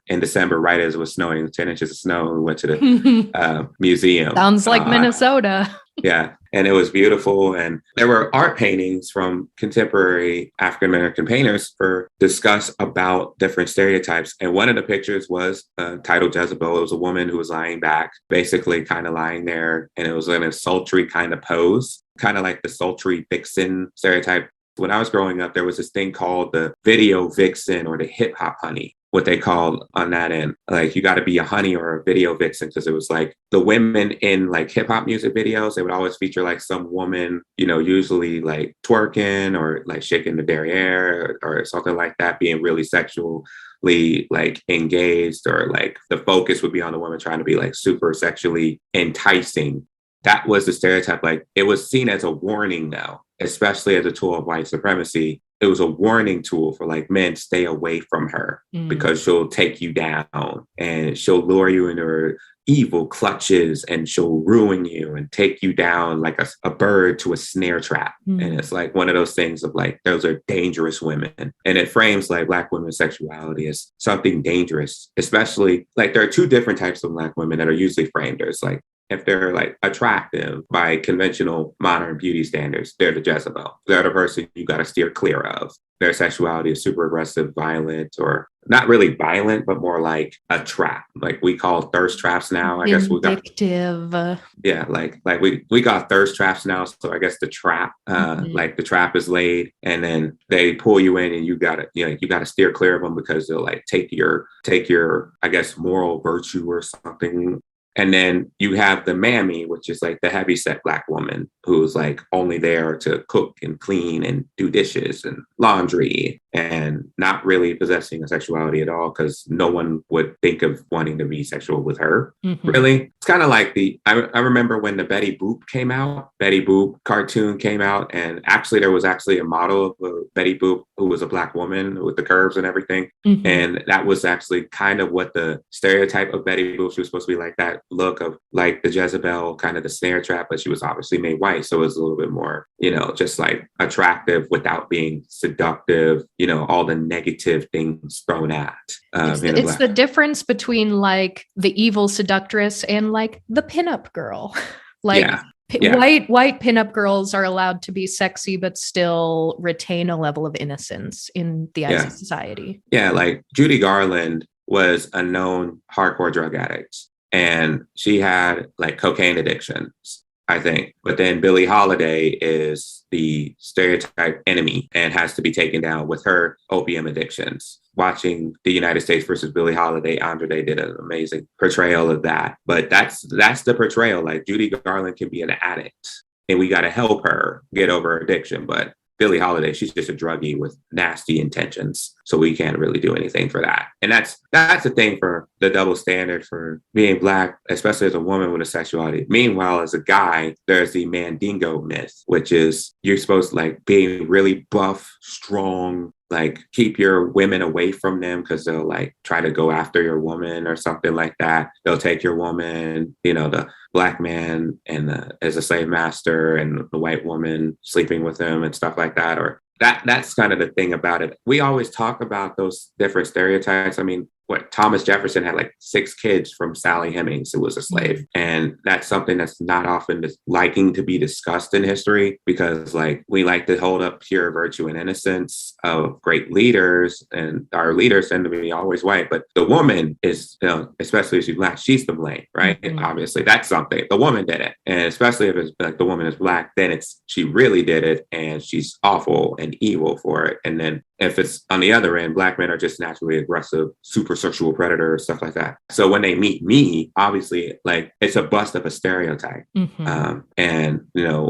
in December, right as it was snowing, 10 inches of snow. We went to the museum. Sounds like Minnesota. Yeah. And it was beautiful. And there were art paintings from contemporary African-American painters discuss about different stereotypes. And one of the pictures was titled Jezebel. It was a woman who was lying back, basically kind of lying there. And it was in a sultry kind of pose, kind of like the sultry vixen stereotype. When I was growing up, there was this thing called the video vixen or the hip hop honey, what they called on that end. Like you got to be a honey or a video vixen, because it was like the women in like hip hop music videos, they would always feature like some woman, usually like twerking or like shaking the derriere or something like that, being really sexually like engaged, or like the focus would be on the woman trying to be like super sexually enticing. That was the stereotype. Like it was seen as a warning though, especially as a tool of white supremacy. It was a warning tool for like men, stay away from her because she'll take you down and she'll lure you into her evil clutches and she'll ruin you and take you down like a bird to a snare trap. And it's like one of those things of like, those are dangerous women. And it frames like Black women's sexuality as something dangerous, especially like there are two different types of Black women that are usually framed. There's like, if they're like attractive by conventional modern beauty standards, they're the Jezebel. They're the person you got to steer clear of. Their sexuality is super aggressive, violent, or not really violent, but more like a trap. Like we call thirst traps now. I guess we got vindictive. Yeah, like we got thirst traps now. So I guess the trap, like the trap is laid, and then they pull you in, and you gotta steer clear of them because they'll like take your I guess moral virtue or something. And then you have the mammy, which is like the heavyset Black woman who's like only there to cook and clean and do dishes and laundry. and not really possessing a sexuality at all, because no one would think of wanting to be sexual with her. Really, it's kind of like I remember when the Betty Boop cartoon came out, and actually there was actually a model of a Betty Boop who was a Black woman with the curves and everything. And that was actually kind of what the stereotype of Betty Boop. She was supposed to be like that look of like the Jezebel, kind of the snare trap, but she was obviously made white. So it was a little bit more, just like attractive without being seductive, all the negative things thrown at. It's the difference between like the evil seductress and like the pinup girl. Like white pinup girls are allowed to be sexy, but still retain a level of innocence in the eyes of society. Yeah, like Judy Garland was a known hardcore drug addict, and she had like cocaine addictions, I think. But then Billie Holiday is the stereotype enemy and has to be taken down with her opium addictions. Watching The United States versus Billie Holiday, Andre did an amazing portrayal of that. But that's the portrayal. Like Judy Garland can be an addict, and we got to help her get over her addiction. But Billie Holiday, she's just a druggie with nasty intentions. So we can't really do anything for that. And that's the thing for the double standard for being Black, especially as a woman with a sexuality. Meanwhile, as a guy, there's the Mandingo myth, which is you're supposed to like being really buff, strong, like keep your women away from them because they'll like try to go after your woman or something like that. They'll take your woman, the Black man and as a slave master and the white woman sleeping with him and stuff like that. Or that's kind of the thing about it. We always talk about those different stereotypes. I mean, Thomas Jefferson had like 6 kids from Sally Hemings, who was a slave. And that's something that's not often liking to be discussed in history, because like we like to hold up pure virtue and innocence of great leaders, and our leaders tend to be always white. But the woman is, especially if she's Black, she's to blame, right? Obviously, that's something. The woman did it. And especially if it's like the woman is Black, then she really did it, and she's awful and evil for it. And then if it's on the other end, Black men are just naturally aggressive, super sexual predators, stuff like that. So when they meet me, obviously, like it's a bust of a stereotype. And,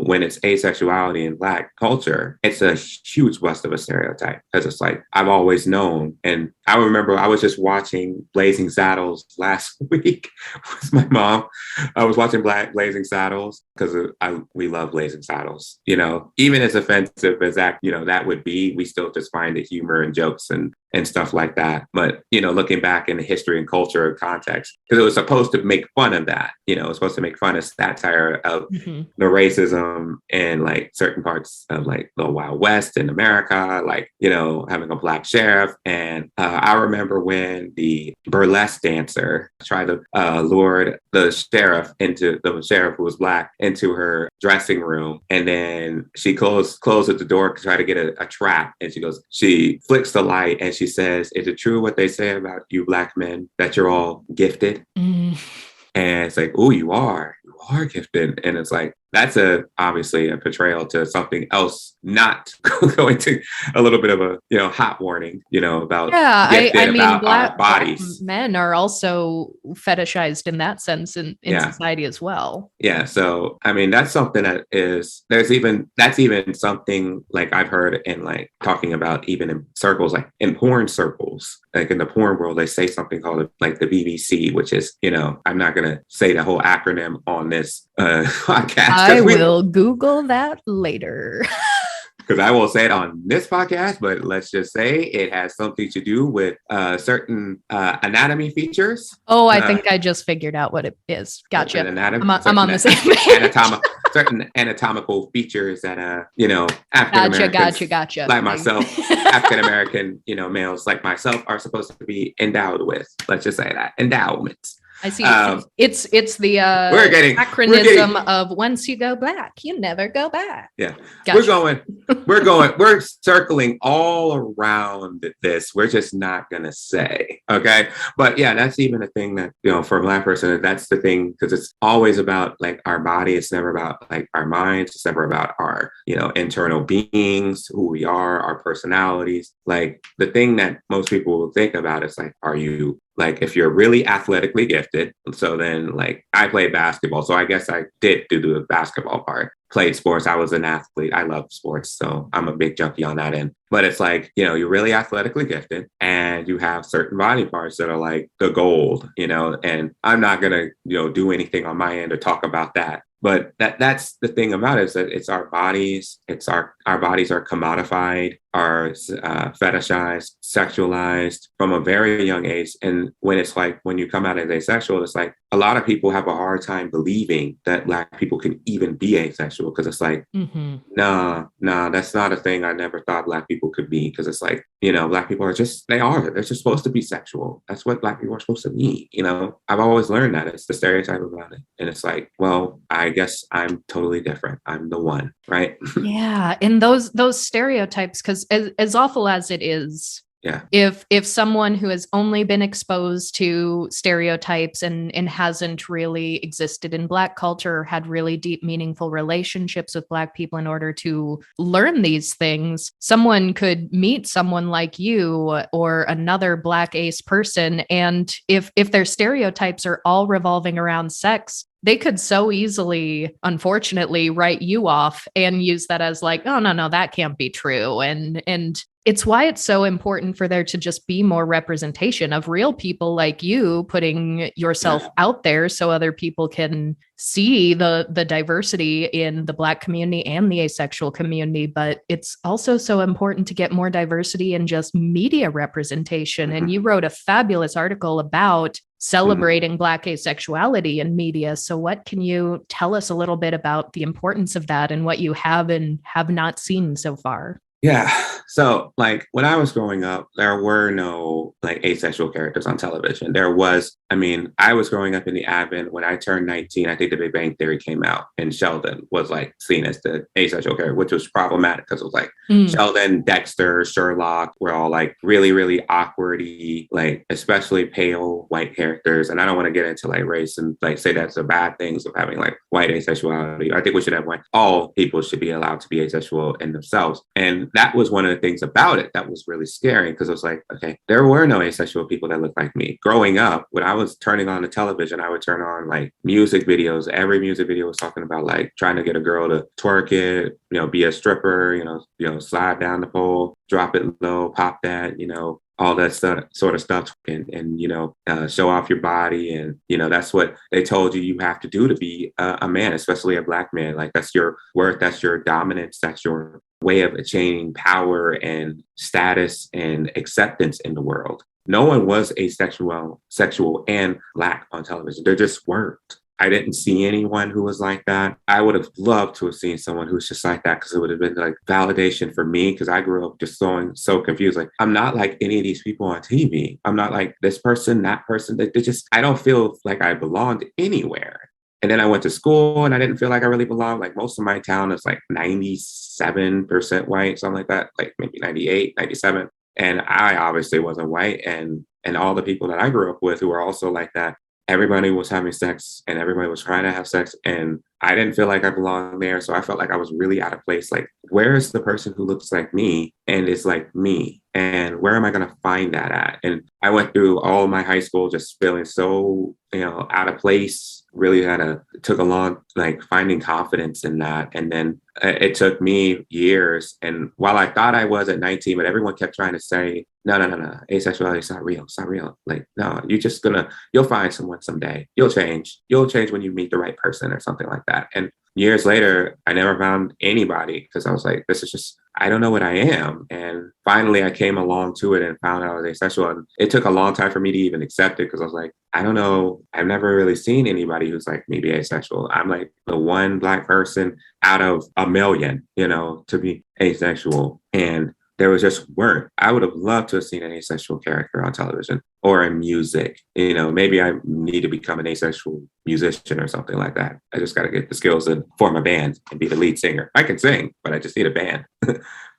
when it's asexuality in Black culture, it's a huge bust of a stereotype, because it's like, I've always known. And I remember I was just watching Blazing Saddles last week with my mom. I was watching Blazing Saddles because we love Blazing Saddles, even as offensive as that would be, we still just find it humor and jokes and stuff like that. But, looking back in the history and culture and context, because it was supposed to make fun of that, it was supposed to make fun of satire of the racism in like certain parts of like the Wild West in America, like, having a Black sheriff. And I remember when the burlesque dancer tried to lure the sheriff who was Black into her dressing room. And then she closed at the door to try to get a trap. And she flicks the light and she says, "Is it true what they say about you Black men, that you're all gifted?" And it's like, oh, you are gifted. And it's like, that's obviously a portrayal to something else, not going to a little bit of a, hot warning, about, about Black bodies. Men are also fetishized in that sense in society as well. Yeah. So, I mean, that's something that's even something like I've heard in like talking about even in circles, like in porn circles, like in the porn world, they say something called like the BBC, which is, I'm not going to say the whole acronym on this podcast. I will Google that later. Because I won't say it on this podcast, but let's just say it has something to do with certain anatomy features. Oh, I think I just figured out what it is. Gotcha. I'm on the same page. Certain anatomical features that, African Americans, gotcha. like myself, African American, males like myself are supposed to be endowed with. Let's just say that endowments. I see. It's the acronym of once you go Black, you never go back. Yeah. Gotcha. We're circling all around this. We're just not going to say, okay. But yeah, that's even a thing that, for a Black person, that's the thing, because it's always about like our body. It's never about like our minds. It's never about our, internal beings, who we are, our personalities. Like the thing that most people will think about is like, are you like, if you're really athletically gifted, so then like I played basketball, so I guess I did do the basketball part. played sports. I was an athlete. I love sports. So I'm a big junkie on that end. But it's like, you're really athletically gifted and you have certain body parts that are like the gold, and I'm not going to, do anything on my end to talk about that. But that's the thing about it, is that it's our bodies. It's our bodies are commodified, are fetishized, sexualized from a very young age. And when you come out as asexual, it's like a lot of people have a hard time believing that Black people can even be asexual, because it's like, nah, that's not a thing. I never thought Black people could be, because it's like, Black people are just, they're just supposed to be sexual. That's what Black people are supposed to be. I've always learned that. It's the stereotype about it. And it's like, well, I guess I'm totally different. I'm the one, right? Yeah. And those stereotypes, because as awful as it is, yeah. If someone who has only been exposed to stereotypes and hasn't really existed in Black culture, or had really deep, meaningful relationships with Black people in order to learn these things, someone could meet someone like you or another Black ace person. And if their stereotypes are all revolving around sex, they could so easily, unfortunately, write you off and use that as like, oh, no, that can't be true. And it's why it's so important for there to just be more representation of real people like you, putting yourself out there so other people can see the diversity in the Black community and the asexual community. But it's also so important to get more diversity in just media representation. And you wrote a fabulous article about celebrating Black asexuality in media. So what can you tell us a little bit about the importance of that and what you have and have not seen so far? Yeah. So like when I was growing up, there were no like asexual characters on television. I was growing up in the advent when I turned 19, I think The Big Bang Theory came out and Sheldon was like seen as the asexual character, which was problematic because it was like Sheldon, Dexter, Sherlock were all like really, really awkwardy, like especially pale white characters. And I don't want to get into like race and like say that's the bad things of having like white asexuality. I think we should have all people should be allowed to be asexual in themselves. And that was one of the things about it that was really scary, because it was like, okay, there were no asexual people that looked like me. Growing up, when I was turning on the television, I would turn on like music videos. Every music video was talking about like trying to get a girl to twerk it, be a stripper, slide down the pole, drop it low, pop that, all that sort of stuff, and show off your body. And, that's what they told you have to do to be a man, especially a Black man. Like that's your worth, that's your dominance, that's your way of attaining power and status and acceptance in the world. No one was asexual, sexual and Black on television. There just weren't. I didn't see anyone who was like that. I would have loved to have seen someone who's just like that, because it would have been like validation for me, because I grew up just so confused. Like, I'm not like any of these people on TV. I'm not like this person, that person. I don't feel like I belonged anywhere. And then I went to school and I didn't feel like I really belonged. Like most of my town is like 97% white, something like that, like maybe 98, 97. And I obviously wasn't white. And all the people that I grew up with who were also like that, everybody was having sex and everybody was trying to have sex. And I didn't feel like I belonged there. So I felt like I was really out of place. Like, where is the person who looks like me and is like me? And where am I going to find that at? And I went through all my high school just feeling so, out of place. Really took a long, like finding confidence in that. And then it took me years. And while I thought I was at 19, but everyone kept trying to say, no, asexuality is not real. It's not real. Like, no, you'll find someone someday. You'll change when you meet the right person or something like that. And years later, I never found anybody, because I was like, this is just, I don't know what I am. And finally I came along to it and found out I was asexual. And it took a long time for me to even accept it, because I was like, I don't know. I've never really seen anybody who's like maybe asexual. I'm like the one Black person out of a million, to be asexual. And there weren't. I would have loved to have seen an asexual character on television or in music. Maybe I need to become an asexual musician or something like that. I just got to get the skills and form a band and be the lead singer. I can sing, but I just need a band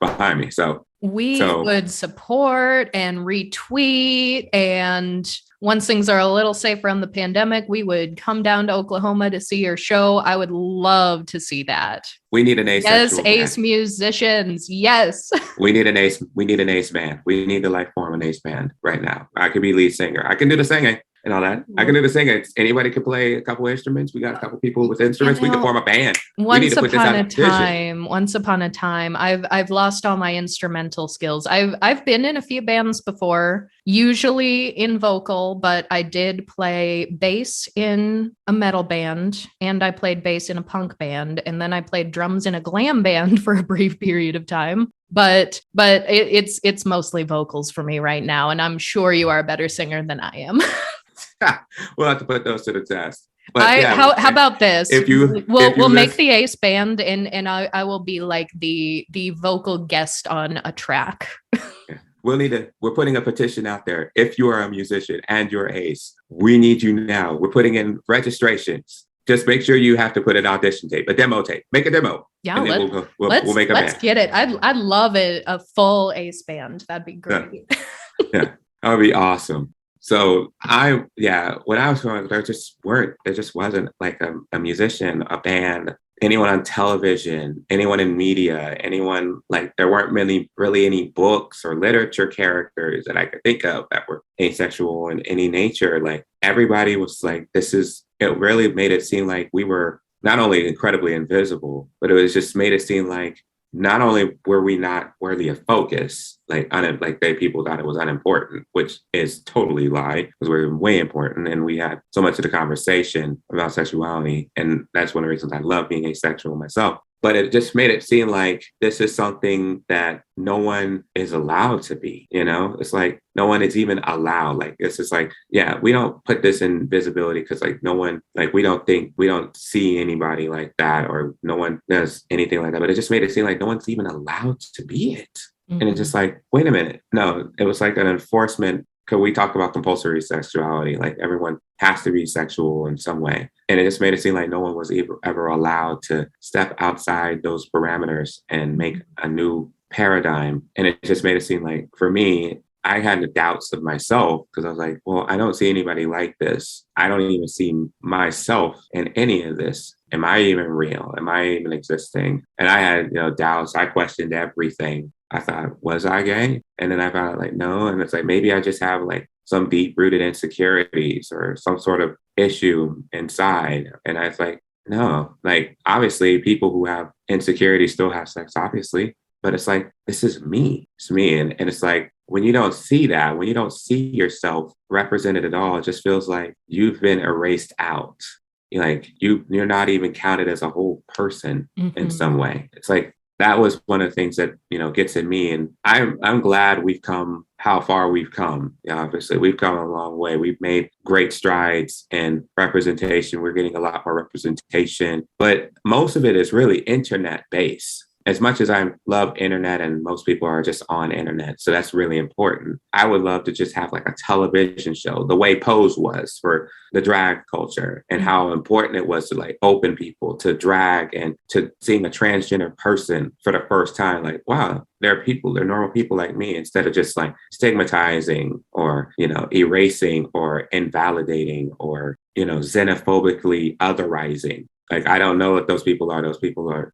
behind me. So we would support and retweet. And once things are a little safer on the pandemic, we would come down to Oklahoma to see your show. I would love to see that. We need an asexual band. Ace musicians. Yes. We need an ace band. We need to like form an ace band right now. I could be lead singer. I can do the singing. and all that. I can do the singing. Anybody can play a couple of instruments. We got a couple people with instruments. We can form a band. Once upon a time, I've lost all my instrumental skills. I've been in a few bands before, usually in vocal, but I did play bass in a metal band, and I played bass in a punk band, and then I played drums in a glam band for a brief period of time. But it's mostly vocals for me right now, and I'm sure you are a better singer than I am. We'll have to put those to the test. But how about this? We'll make the Ace band, and I will be like the vocal guest on a track. We're putting a petition out there. If you are a musician and you're Ace, we need you now. We're putting in registrations. Just make sure you have to put an audition tape, a demo tape. Make a demo. Yeah, we'll make a band. Let's get it. I'd love it. A full Ace band. That'd be great. Yeah, that would be awesome. So when I was growing up, there just wasn't like a musician, a band, anyone on television, anyone in media, anyone like there weren't really any books or literature characters that I could think of that were asexual in any nature. Like everybody was like, it really made it seem like we were not only incredibly invisible, but it was just made it seem like not only were we not worthy of focus, people thought it was unimportant, which is totally lie, because we're way important. And we had so much of the conversation about sexuality. And that's one of the reasons I love being asexual myself. But it just made it seem like this is something that no one is allowed to be, It's like no one is even allowed. Like, it's just like, yeah, we don't put this in visibility because like no one, like we don't see anybody like that, or no one does anything like that. But it just made it seem like no one's even allowed to be it. Mm-hmm. And it's just like, wait a minute. No, it was like an enforcement. Could we talk about compulsory sexuality? Like everyone has to be sexual in some way. And it just made it seem like no one was ever allowed to step outside those parameters and make a new paradigm. And it just made it seem like, for me, I had the doubts of myself because I was like, well, I don't see anybody like this. I don't even see myself in any of this. Am I even real? Am I even existing? And I had, doubts. I questioned everything. I thought, was I gay? And then I found out like, no. And it's like, maybe I just have like some deep rooted insecurities or some sort of issue inside. And I was like, no, like obviously people who have insecurities still have sex, obviously, but it's like, this is me. It's me. And it's like, when you don't see that, when you don't see yourself represented at all, it just feels like you've been erased out. Like you're not even counted as a whole person in some way. It's like, that was one of the things that, gets in me. And I'm glad we've come how far we've come. Obviously, we've come a long way. We've made great strides in representation. We're getting a lot more representation, but most of it is really internet based. As much as I love internet and most people are just on internet, so that's really important. I would love to just have like a television show, the way Pose was for the drag culture and how important it was to like open people to drag and to seeing a transgender person for the first time. Like, wow, they're normal people like me, instead of just like stigmatizing or, erasing or invalidating or, xenophobically otherizing. Like, I don't know what those people are. Those people are,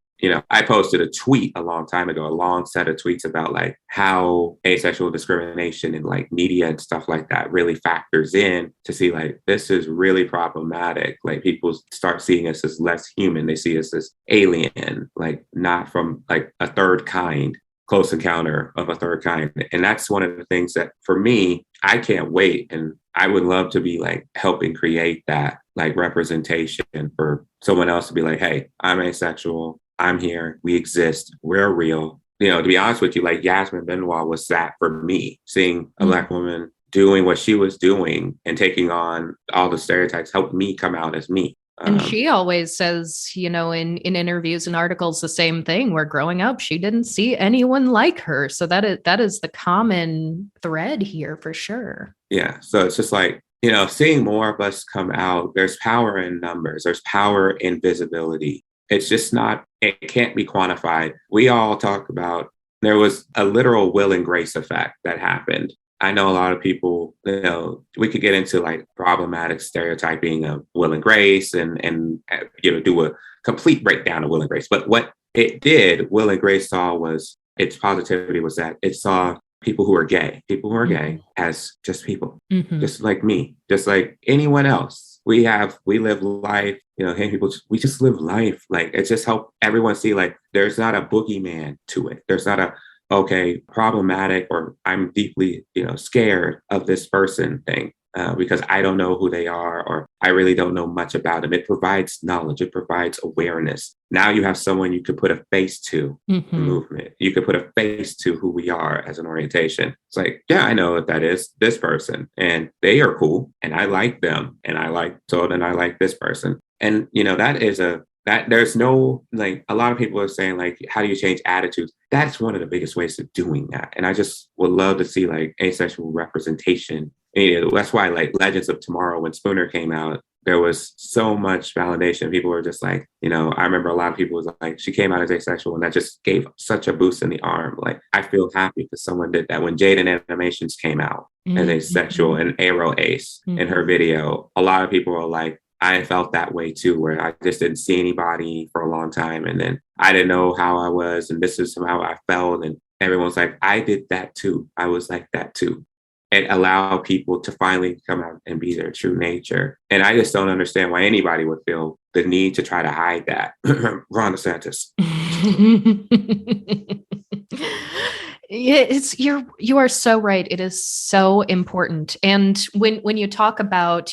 I posted a tweet a long time ago, a long set of tweets about like how asexual discrimination in like media and stuff like that really factors in to see like, this is really problematic. Like people start seeing us as less human. They see us as alien, like not from like a third kind, close encounter of a third kind. And that's one of the things that for me, I can't wait. And I would love to be like helping create that like representation for someone else to be like, hey, I'm asexual. I'm here. We exist. We're real. To be honest with you, like Yasmin Benoit was that for me, seeing a Black woman doing what she was doing and taking on all the stereotypes helped me come out as me. And she always says, in interviews and articles, the same thing, where growing up, she didn't see anyone like her. So that is the common thread here for sure. Yeah. So it's just like, seeing more of us come out, there's power in numbers. There's power in visibility. It's just it can't be quantified. We all talk about, there was a literal Will and Grace effect that happened. I know a lot of people, we could get into like problematic stereotyping of Will and Grace and do a complete breakdown of Will and Grace. But what it did, Will and Grace saw was, its positivity was that it saw people who are gay as just people, Mm-hmm. just like me, just like anyone else. We live life, hey, people, we just live life. Like, it just help everyone see, like, there's not a boogeyman to it. There's not a, okay, problematic, or I'm deeply, scared of this person thing. Because I don't know who they are, or I really don't know much about them. It provides knowledge. It provides awareness. Now you have someone you could put a face to the movement. You could put a face to who we are as an orientation. It's like, yeah, I know what that is, this person, and they are cool, and I like them, and then I like this person. And, that there's no, like, a lot of people are saying, like, how do you change attitudes? That's one of the biggest ways of doing that. And I just would love to see, like, asexual representation. And that's why, like, Legends of Tomorrow, when Spooner came out, there was so much validation. People were just like, I remember a lot of people was like, she came out as asexual, and that just gave such a boost in the arm. Like, I feel happy because someone did that. When Jaden Animations came out as asexual and Aero Ace in her video, a lot of people were like, I felt that way too, where I just didn't see anybody for a long time. And then I didn't know how I was, and this is how I felt. And everyone's like, I did that too. I was like that too. And allow people to finally come out and be their true nature. And I just don't understand why anybody would feel the need to try to hide that. Ron DeSantis. You are so right. It is so important. And when you talk about,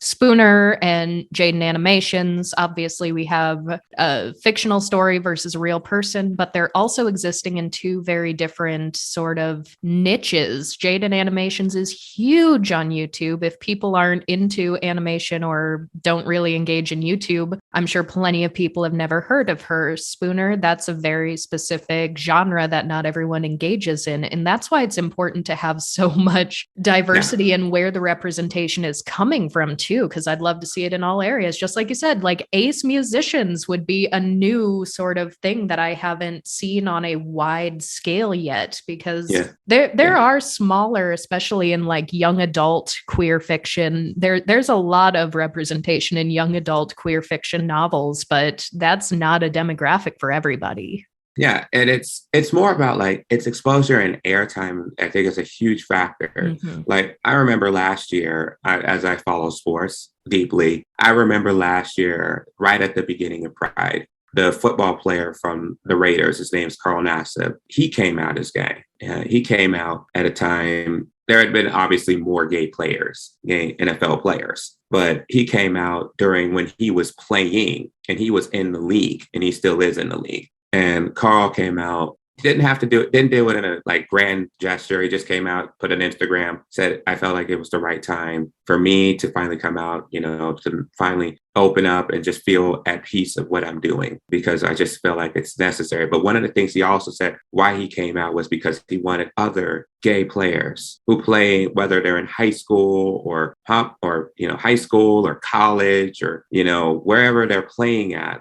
Spooner and Jaden Animations, obviously we have a fictional story versus a real person, but they're also existing in two very different sort of niches. Jaden Animations is huge on YouTube. If people aren't into animation or don't really engage in YouTube, I'm sure plenty of people have never heard of her. Spooner, that's a very specific genre that not everyone engages in. And that's why it's important to have so much diversity in where the representation is coming from too, because I'd love to see it in all areas. Just like you said, like ace musicians would be a new sort of thing that I haven't seen on a wide scale yet, because there are smaller, especially in like young adult queer fiction. There's a lot of representation in young adult queer fiction novels, but that's not a demographic for everybody. Yeah, and it's more about like its exposure and airtime. I think is a huge factor. Like, I remember last year, as I follow sports deeply, I remember last year, right at the beginning of Pride, the football player from the Raiders, his name's Carl Nassib, he came out as gay. He came out at a time, there had been obviously more gay players, gay NFL players, but he came out during when he was playing, and he was in the league, and he still is in the league. And Carl came out, didn't do it in a like grand gesture. He just came out, put an Instagram, said, I felt like it was the right time for me to finally come out, to finally open up and just feel at peace of what I'm doing, because I just feel like it's necessary. But one of the things he also said why he came out was because he wanted other gay players who play, whether they're in high school or high school or college or, wherever they're playing at,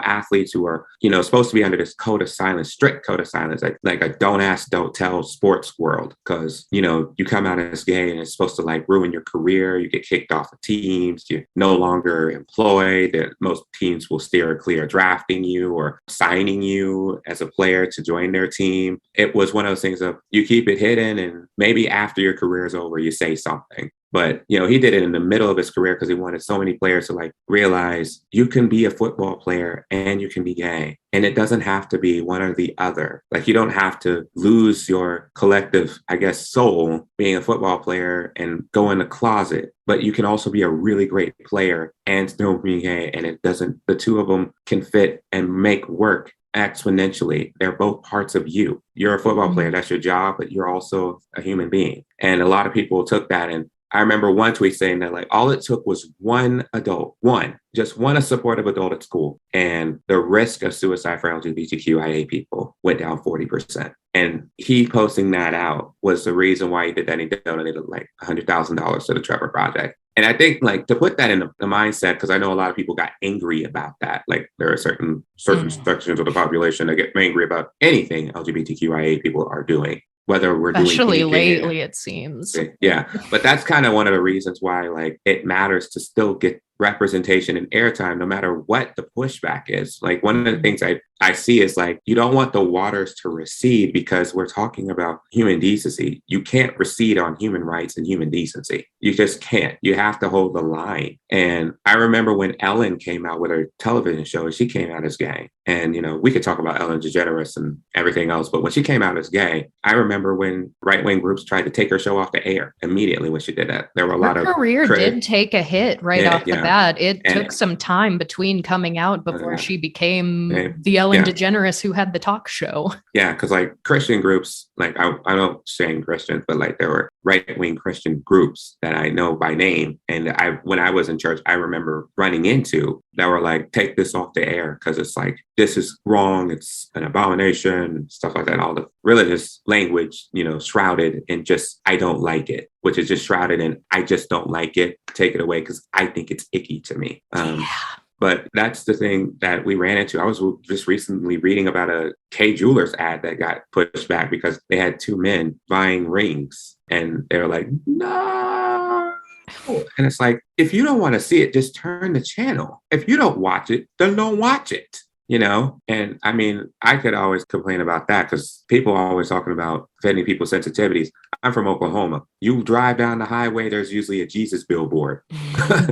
athletes who are, supposed to be under this code of silence, strict code of silence, like a don't ask, don't tell sports world. Because, you come out as gay and it's supposed to like ruin your career. You get kicked off of teams. You're no longer employed. That most teams will steer clear drafting you or signing you as a player to join their team. It was one of those things of you keep it hidden, and maybe after your career is over, you say something. But, he did it in the middle of his career because he wanted so many players to like realize you can be a football player and you can be gay. And it doesn't have to be one or the other. Like, you don't have to lose your collective, soul being a football player and go in the closet. But you can also be a really great player and still be gay. And the two of them can fit and make work exponentially. They're both parts of you. You're a football player. That's your job, but you're also a human being. And a lot of people took that, and I remember one tweet saying that like all it took was one supportive adult at school, and the risk of suicide for LGBTQIA people went down 40%. And he posting that out was the reason why he did that. He donated like $100,000 to the Trevor Project. And I think like to put that in the mindset, because I know a lot of people got angry about that. Like there are certain sections of the population that get angry about anything LGBTQIA people are doing. Whether we're especially doing lately, it seems. Yeah. But that's kind of one of the reasons why like it matters to still get representation and airtime, no matter what the pushback is. Like one of the things I see is like, you don't want the waters to recede because we're talking about human decency. You can't recede on human rights and human decency. You just can't. You have to hold the line. And I remember when Ellen came out with her television show, she came out as gay. And, you know, we could talk about Ellen DeGeneres and everything else, but when she came out as gay, I remember when right-wing groups tried to take her show off the air immediately when she did that. There were a lot of career did take a hit right off the bat. It took some time between coming out before she became the Ellen DeGeneres who had the talk show. Yeah, because like Christian groups, like I don't shame Christians, but like there were right-wing Christian groups that I know by name. And when I was in church, I remember running into that were like, take this off the air because it's like, this is wrong. It's an abomination, stuff like that. All the religious language, you know, shrouded in just, I don't like it, which is just shrouded in, I just don't like it. Take it away because I think it's icky to me. But that's the thing that we ran into. I was just recently reading about a Kay Jewelers ad that got pushed back because they had two men buying rings and they were like, no. And it's like, if you don't want to see it, just turn the channel. If you don't watch it, then don't watch it. You know, and I mean, I could always complain about that because people are always talking about offending people's sensitivities. I'm from Oklahoma. You drive down the highway, there's usually a Jesus billboard.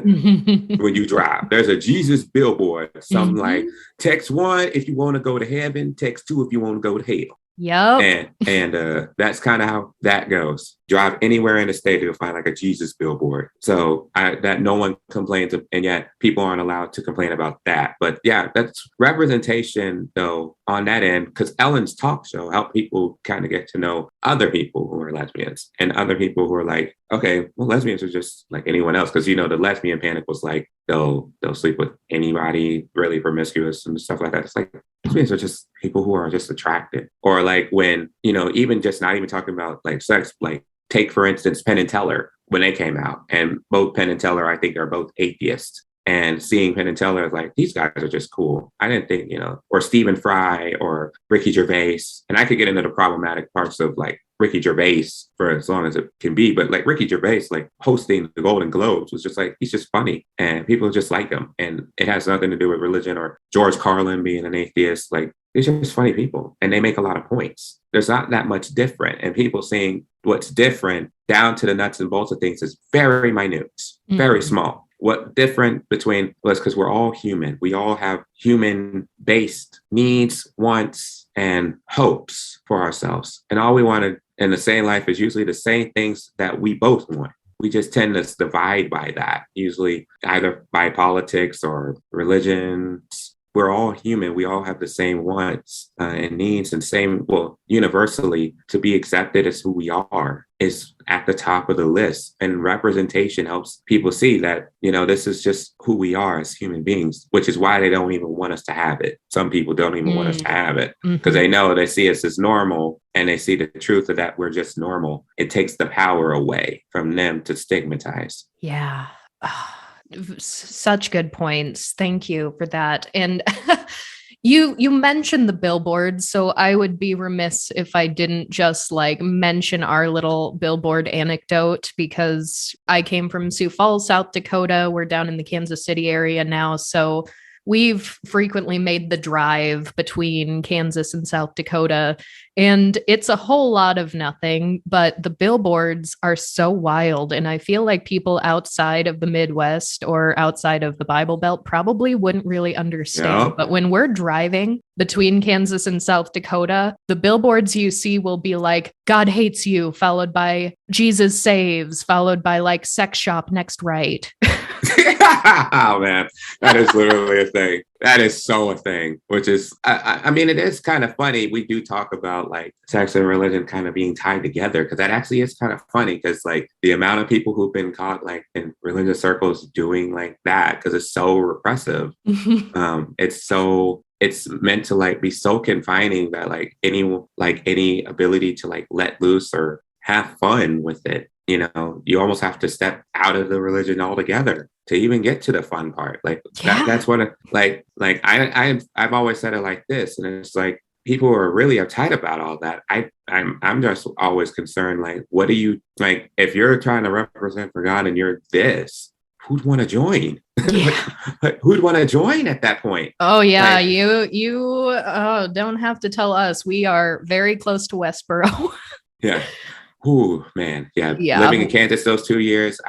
When you drive, there's a Jesus billboard. Something like text 1 if you want to go to heaven, text 2 if you want to go to hell. Yep. And that's kind of how that goes. Drive anywhere in the state, you'll find like a Jesus billboard. So that no one complains of, and yet people aren't allowed to complain about that. But yeah, that's representation though on that end, because Ellen's talk show helped people kind of get to know other people who are lesbians and other people who are like, okay, well, lesbians are just like anyone else. Because, you know, the lesbian panic was like, they'll sleep with anybody, really promiscuous and stuff like that. It's like, lesbians are just people who are just attracted. Or like when, you know, even just not even talking about like sex, like take, for instance, Penn and Teller when they came out. And both Penn and Teller, I think, are both atheists. And seeing Penn and Teller, like, these guys are just cool. I didn't think, you know, or Stephen Fry or Ricky Gervais. And I could get into the problematic parts of like Ricky Gervais for as long as it can be. But like Ricky Gervais, like hosting the Golden Globes was just like, he's just funny and people just like him. And it has nothing to do with religion or George Carlin being an atheist. Like, they're just funny people and they make a lot of points. There's not that much different. And people seeing what's different down to the nuts and bolts of things is very minute, very small. What different between us, because we're all human. We all have human-based needs, wants, and hopes for ourselves. And all we want in the same life is usually the same things that we both want. We just tend to divide by that, usually either by politics or religion. We're all human. We all have the same wants and needs and same, well, universally, to be accepted as who we are is at the top of the list. And representation helps people see that, you know, this is just who we are as human beings, which is why they don't even want us to have it. Some people don't even want us to have it because they know they see us as normal and they see the truth of that we're just normal. It takes the power away from them to stigmatize. Yeah. Such good points. Thank you for that. And you mentioned the billboards, so I would be remiss if I didn't just like mention our little billboard anecdote because I came from Sioux Falls, South Dakota. We're down in the Kansas City area now, so we've frequently made the drive between Kansas and South Dakota, and it's a whole lot of nothing, but the billboards are so wild. And I feel like people outside of the Midwest or outside of the Bible Belt probably wouldn't really understand. But when we're driving between Kansas and South Dakota, the billboards you see will be like, God hates you, followed by Jesus saves, followed by like sex shop next right. Oh man, that is literally a thing. That is so a thing, which is, I mean, it is kind of funny. We do talk about like sex and religion kind of being tied together because that actually is kind of funny because like the amount of people who've been caught like in religious circles doing like that because it's so repressive. It's meant to like be so confining that like any ability to like let loose or have fun with it. You know, you almost have to step out of the religion altogether to even get to the fun part. Like that's what I've always said it like this. And it's like, people are really uptight about all that. I'm just always concerned, like, what do you like, if you're trying to represent for God and you're this, who'd want to join? Yeah. Who'd want to join at that point? Oh yeah, Like, you don't have to tell us. We are very close to Westboro. yeah. Ooh, man. Yeah. Yeah. Living in Kansas those 2 years,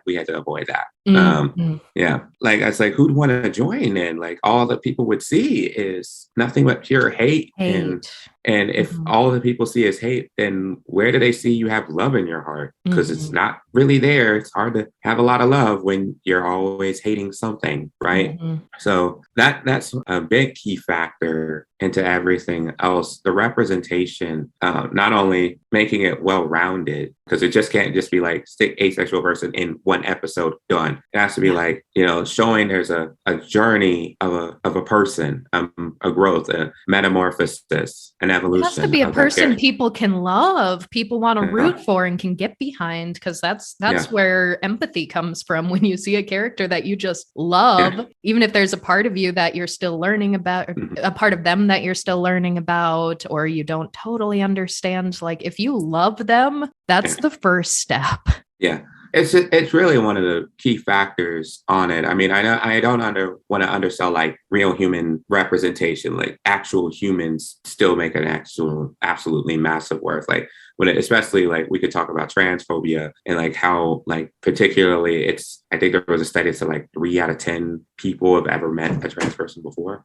we had to avoid that. Mm-hmm. Yeah. Like, it's like, who'd want to join in? Like, all that people would see is nothing but pure hate. And if all the people see is hate, then where do they see you have love in your heart? Because it's not really there. It's hard to have a lot of love when you're always hating something, right? So that's a big key factor into everything else. The representation, not only making it well-rounded, because it just can't just be like stick asexual person in one episode, done. It has to be like, showing there's a journey of a person, a growth, a metamorphosis, an evolution. It has to be a person people can love, people want to root for and can get behind, because that's where empathy comes from. When you see a character that you just love, even if there's a part of you that you're still learning about, a part of them that you're still learning about, or you don't totally understand, like if you love them, that's the first step. Yeah. It's really one of the key factors on it. I mean, I don't want to undersell like real human representation. Like actual humans still make an absolutely massive worth. Like especially like we could talk about transphobia and like how like particularly I think there was a study that said like 3 out of 10 people have ever met a trans person before.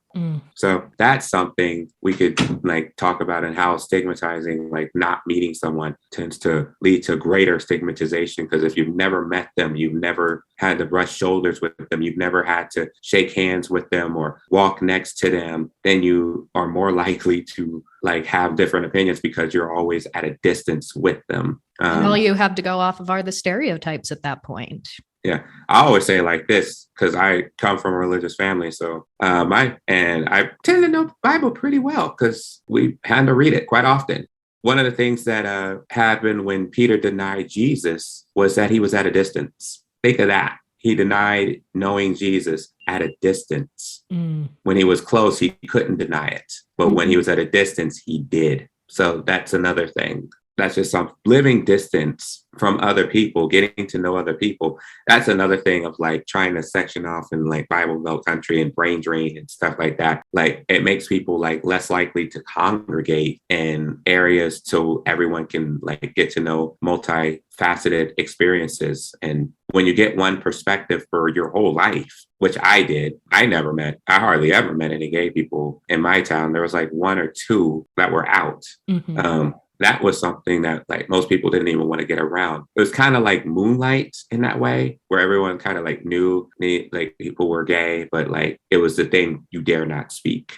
So that's something we could like talk about, and how stigmatizing like not meeting someone tends to lead to greater stigmatization. Because if you've never met them, you've never had to brush shoulders with them, you've never had to shake hands with them or walk next to them, then you are more likely to like have different opinions because you're always at a distance with them. And all you have to go off of are the stereotypes at that point. Yeah, I always say like this because I come from a religious family. So I tend to know the Bible pretty well because we had to read it quite often. One of the things that happened when Peter denied Jesus was that he was at a distance. Think of that. He denied knowing Jesus at a distance. When he was close, he couldn't deny it. But when he was at a distance, he did. So that's another thing. That's just some living distance from other people, getting to know other people. That's another thing of like trying to section off in like Bible Belt country and brain drain and stuff like that. Like it makes people like less likely to congregate in areas so everyone can like get to know multifaceted experiences. And when you get one perspective for your whole life, which I did, I hardly ever met any gay people in my town. There was like 1 or 2 that were out. That was something that like most people didn't even want to get around. It was kind of like Moonlight in that way, where everyone kind of like knew like people were gay, but like it was the thing you dare not speak.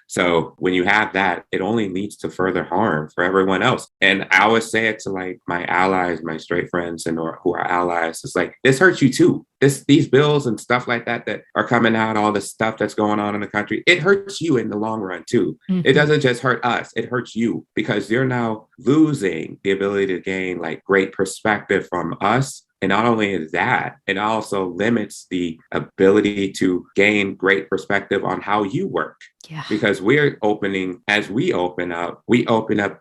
So when you have that, it only leads to further harm for everyone else. And I always say it to like my allies, my straight friends, and who are allies. It's like, this hurts you too. These bills and stuff like that are coming out, all the stuff that's going on in the country, it hurts you in the long run too. It doesn't just hurt us, it hurts you because you're now losing the ability to gain like great perspective from us. And not only is that, it also limits the ability to gain great perspective on how you work. Yeah. Because as we open up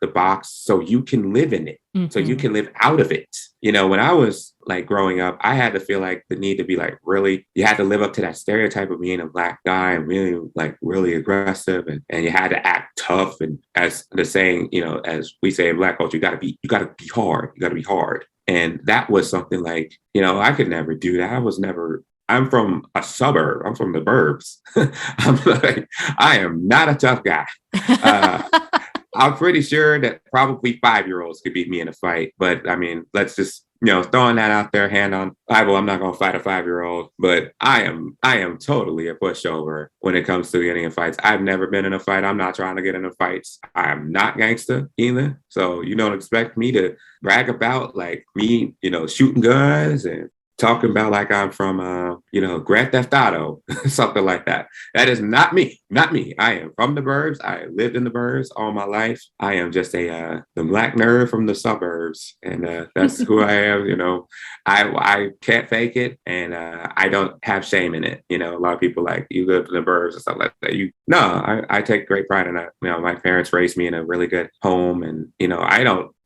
the box so you can live in it, so you can live out of it. When I was like growing up, I had to feel like the need to be like you had to live up to that stereotype of being a Black guy and really aggressive and you had to act tough. And as the saying, as we say in Black culture, you gotta be hard. And that was something like, I could never do that. I'm from a suburb. I'm from the burbs. I am not a tough guy. I'm pretty sure that probably 5-year-olds could beat me in a fight. But I mean, let's just, throwing that out there, hand on Bible, I'm not going to fight a 5-year-old, but I am totally a pushover when it comes to getting in fights. I've never been in a fight. I'm not trying to get into fights. I'm not gangster either. So you don't expect me to brag about like me, shooting guns and talking about like I'm from, Grand Theft Auto, something like that. That is not me. I am from the burbs. I lived in the burbs all my life. I am just the Black nerd from the suburbs. And that's who I am. I can't fake it. And I don't have shame in it. A lot of people like, you live in the burbs and stuff like that. I take great pride in that. My parents raised me in a really good home. And,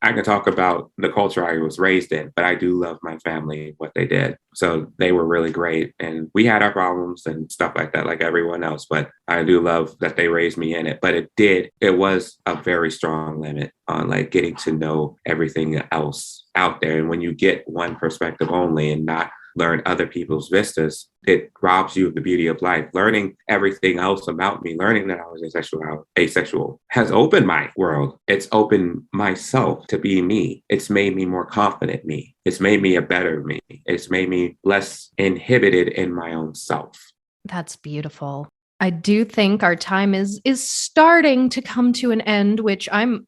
I can talk about the culture I was raised in, but I do love my family, what they did. So they were really great. And we had our problems and stuff like that, like everyone else. But I do love that they raised me in it. But it was a very strong limit on like getting to know everything else out there. And when you get one perspective only and not learn other people's vistas, it robs you of the beauty of life. Learning everything else about me, learning that I was asexual has opened my world. It's opened myself to be me. It's made me more confident me. It's made me a better me. It's made me less inhibited in my own self. That's beautiful. I do think our time is starting to come to an end, which I'm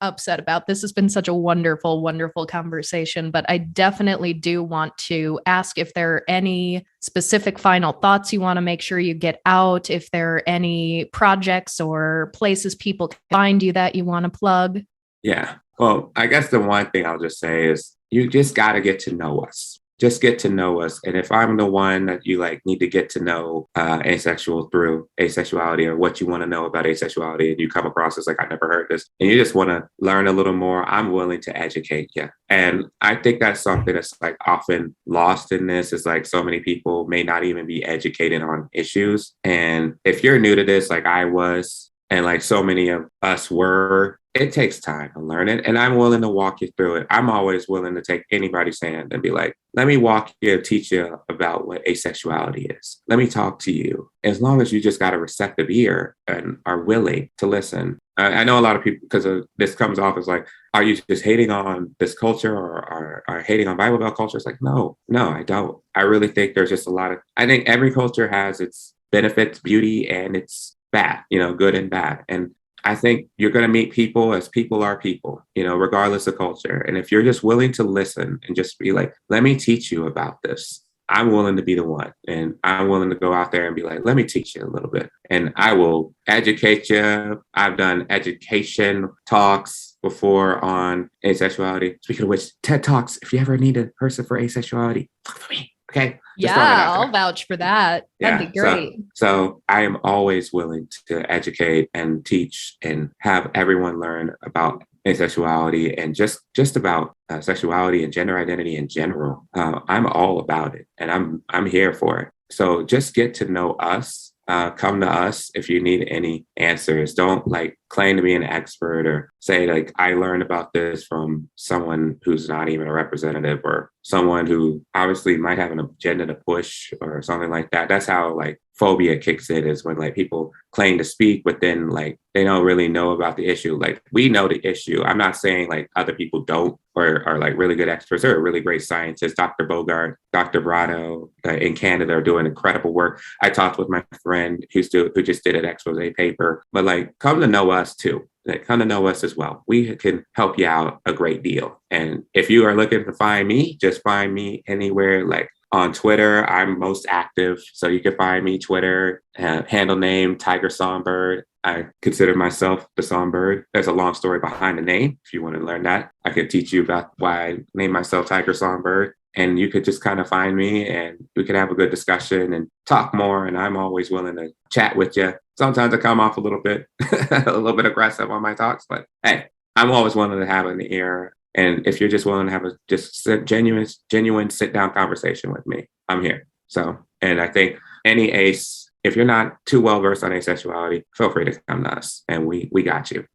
upset about. This has been such a wonderful, wonderful conversation, but I definitely do want to ask if there are any specific final thoughts you want to make sure you get out, if there are any projects or places people can find you that you want to plug. Yeah. Well, I guess the one thing I'll just say is you just got to get to know us. Just get to know us. And if I'm the one that you like need to get to know asexual through asexuality, or what you want to know about asexuality, and you come across as like, I never heard this, and you just want to learn a little more, I'm willing to educate you. And I think that's something that's like often lost in this, is like so many people may not even be educated on issues. And if you're new to this, like I was, and like so many of us were, it takes time to learn it. And I'm willing to walk you through it. I'm always willing to take anybody's hand and be like, let me walk you, teach you about what asexuality is. Let me talk to you. As long as you just got a receptive ear and are willing to listen. I know a lot of people, because this comes off as like, are you just hating on this culture or hating on Bible Belt culture? It's like, no, I don't. I really think there's just I think every culture has its benefits, beauty, and its bad, good and bad. And I think you're going to meet people as people are people, regardless of culture. And if you're just willing to listen and just be like, let me teach you about this, I'm willing to be the one. And I'm willing to go out there and be like, let me teach you a little bit. And I will educate you. I've done education talks before on asexuality. Speaking of which, TED Talks, if you ever need a person for asexuality, look for me. Okay. Yeah, I'll vouch for that. That'd be great. So I am always willing to educate and teach and have everyone learn about asexuality and just about sexuality and gender identity in general. I'm all about it, and I'm here for it. So just get to know us. Come to us if you need any answers. Don't like claim to be an expert or say like, I learned about this from someone who's not even a representative or someone who obviously might have an agenda to push or something like that. That's how like phobia kicks in, is when like people claim to speak, but then like they don't really know about the issue. Like we know the issue. I'm not saying like other people don't or are like really good experts. They're really great scientists. Dr. Bogart, Dr. Brado in Canada are doing incredible work. I talked with my friend who just did an expose paper, but like come to know us too. Like, come to know us as well. We can help you out a great deal. And if you are looking to find me, just find me anywhere. Like on Twitter, I'm most active. So you can find me Twitter, handle name, Tyger Songbird. I consider myself the Songbird. There's a long story behind the name. If you want to learn that, I could teach you about why I named myself Tyger Songbird. And you could just kind of find me and we could have a good discussion and talk more. And I'm always willing to chat with you. Sometimes I come off a little bit aggressive on my talks, but hey, I'm always willing to have an ear. And if you're just willing to have a genuine sit down conversation with me, I'm here. So, and I think any ace, if you're not too well versed on asexuality, feel free to come to us and we got you.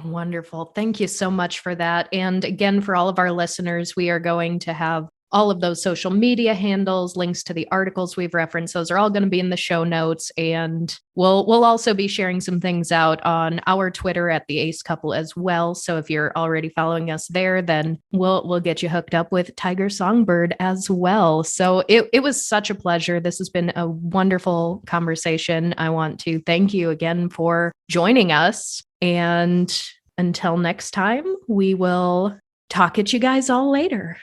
Wonderful. Thank you so much for that. And again, for all of our listeners, we are going to have all of those social media handles, links to the articles we've referenced. Those are all going to be in the show notes. And we'll also be sharing some things out on our Twitter at the Ace Couple as well. So if you're already following us there, then we'll get you hooked up with Tyger Songbird as well. So it was such a pleasure. This has been a wonderful conversation. I want to thank you again for joining us. And until next time, we will talk at you guys all later.